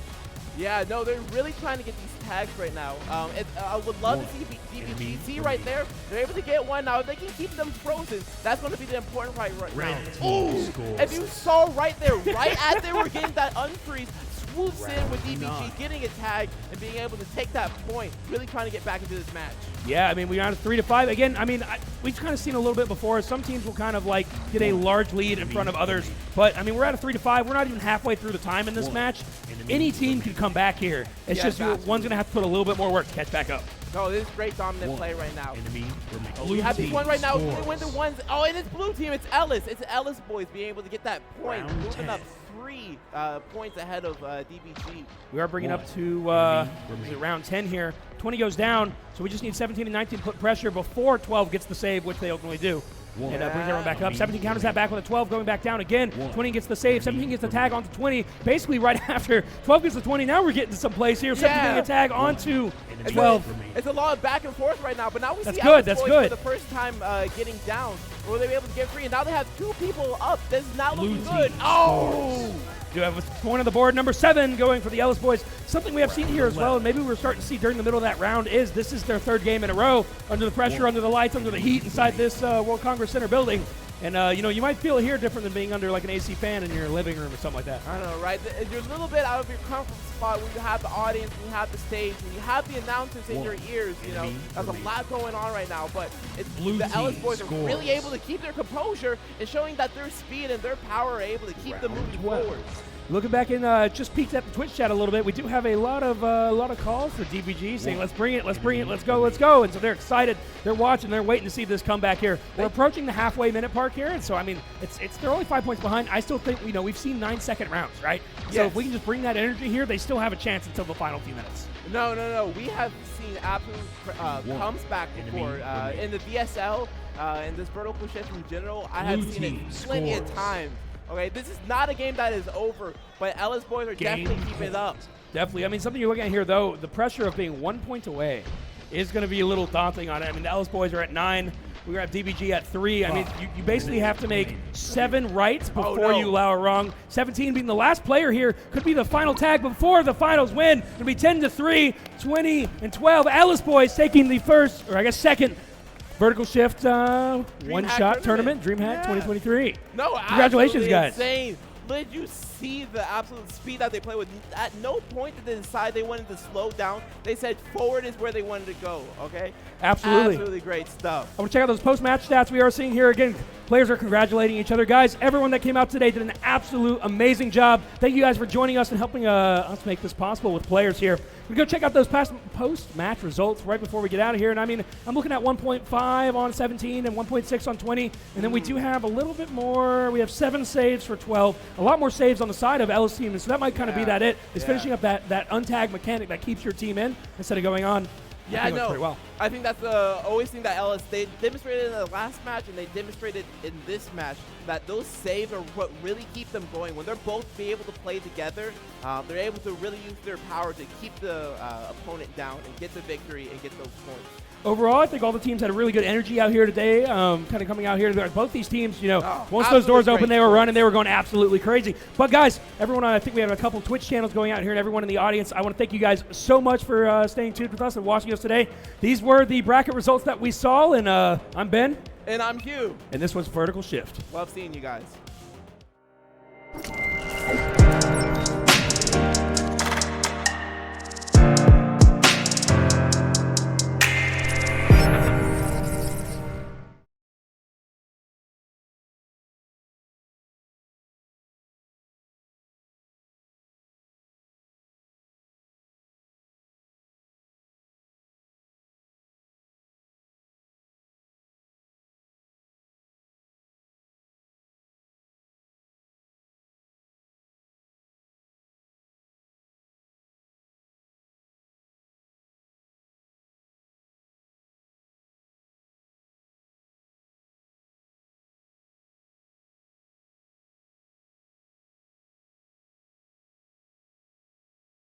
Yeah, no, they're really trying to get these tags right now. I would love to see DVG see right there. They're able to get one now. If they can keep them frozen, that's going to be the important part right now. Ooh, if you saw right there, right as they were getting that unfreeze, swoops in with DVG, getting a tag and being able to take that point, really trying to get back into this match. Yeah, I mean, we're on 3-5. Again, I mean, we've kind of seen a little bit before. Some teams will kind of like get a large lead in front of others. But, I mean, we're at a 3-5. We're not even halfway through the time in this match. Any team can come back here. It's just one's going to have to put a little bit more work to catch back up. No, this is great dominant play right now. Blue We have this team one right now. scores. They win the ones. Oh, and it's blue team. It's Ellis. It's Ellis boys being able to get that point, Round moving 10. up 3 points ahead of DVG. We are bringing up to is it round 10 here. 20 goes down, so we just need 17 and 19 to put pressure before 12 gets the save, which they ultimately do. And brings everyone back up. 17 counters that back with a 12 going back down again. 20 gets the save. 17 gets the tag onto 20. Basically right after 12 gets the 20. Now we're getting to some place here. 17 getting a tag onto 12. It's a lot of back and forth right now, but now we That's see good, Ellis that's boys good. for the first time getting down. Were they able to get free? And now they have 2 people up. This is not looking Blue good. team Oh! Do have a point on the board, number 7 going for the Ellis boys. Something we have seen here as well, and maybe we're starting to see during the middle of that round, is this is their 3rd game in a row under the pressure, under the lights, under the heat inside this World Congress Center building. And, you know, you might feel here different than being under like an AC fan in your living room or something like that. I don't know, right? You're a little bit out of your comfort spot when you have the audience, when you have the stage, when you have the announcers in your ears, you know. There's a lot going on right now, but it's the Ellis boys are really able to keep their composure and showing that their speed and their power are able to keep them moving forward. Looking back in, just peeked at the Twitch chat a little bit. We do have a lot of calls for DVG saying, let's bring it, let's go. And so they're excited. They're watching. They're waiting to see this comeback here. We're approaching the halfway minute mark here, and so I mean, they're only 5 points behind. I still think we've seen 9-second rounds, right? Yes. So if we can just bring that energy here, they still have a chance until the final few minutes. No. We have seen absolute comes back before in the VSL and this vertical shift in general. I have seen it plenty of times. Okay, this is not a game that is over, but Ellis boys are definitely keeping it up. Definitely. I mean, something you're looking at here, though, the pressure of being 1 point away is going to be a little daunting on it. I mean, the Ellis boys are at 9. We have DVG at 3. I mean, you basically have to make 7 rights before you allow a wrong. 17 being the last player here could be the final tag before the finals win. It'll be 10-3, 20 and 12. Ellis boys taking the first, or I guess second, vertical shift one-shot tournament, Dreamhack 2023. No, congratulations, guys. Insane. Did you see the absolute speed that they play with? At no point did they decide they wanted to slow down. They said forward is where they wanted to go, okay? Absolutely. Absolutely great stuff. I want to check out those post-match stats we are seeing here again. Players are congratulating each other. Guys, everyone that came out today did an absolute amazing job. Thank you guys for joining us and helping us make this possible with players here. We go check out those post-match results right before we get out of here. And I mean, I'm looking at 1.5 on 17 and 1.6 on 20. And then we do have a little bit more. We have 7 saves for 12. A lot more saves on the side of L's team. And so that might kind of be that it. Is finishing up that untag mechanic that keeps your team in instead of going on. Yeah, I know. Pretty well. I think that's the always thing that LS, they demonstrated in the last match and they demonstrated in this match that those saves are what really keep them going. When they're both be able to play together, they're able to really use their power to keep the opponent down and get the victory and get those points. Overall, I think all the teams had a really good energy out here today, kind of coming out here. Both these teams, once those doors opened, they were running. They were going absolutely crazy. But, guys, everyone, I think we have a couple Twitch channels going out here, and everyone in the audience, I want to thank you guys so much for staying tuned with us and watching us today. These were the bracket results that we saw, and I'm Ben. And I'm Hugh. And this was Vertical Shift. Love seeing you guys.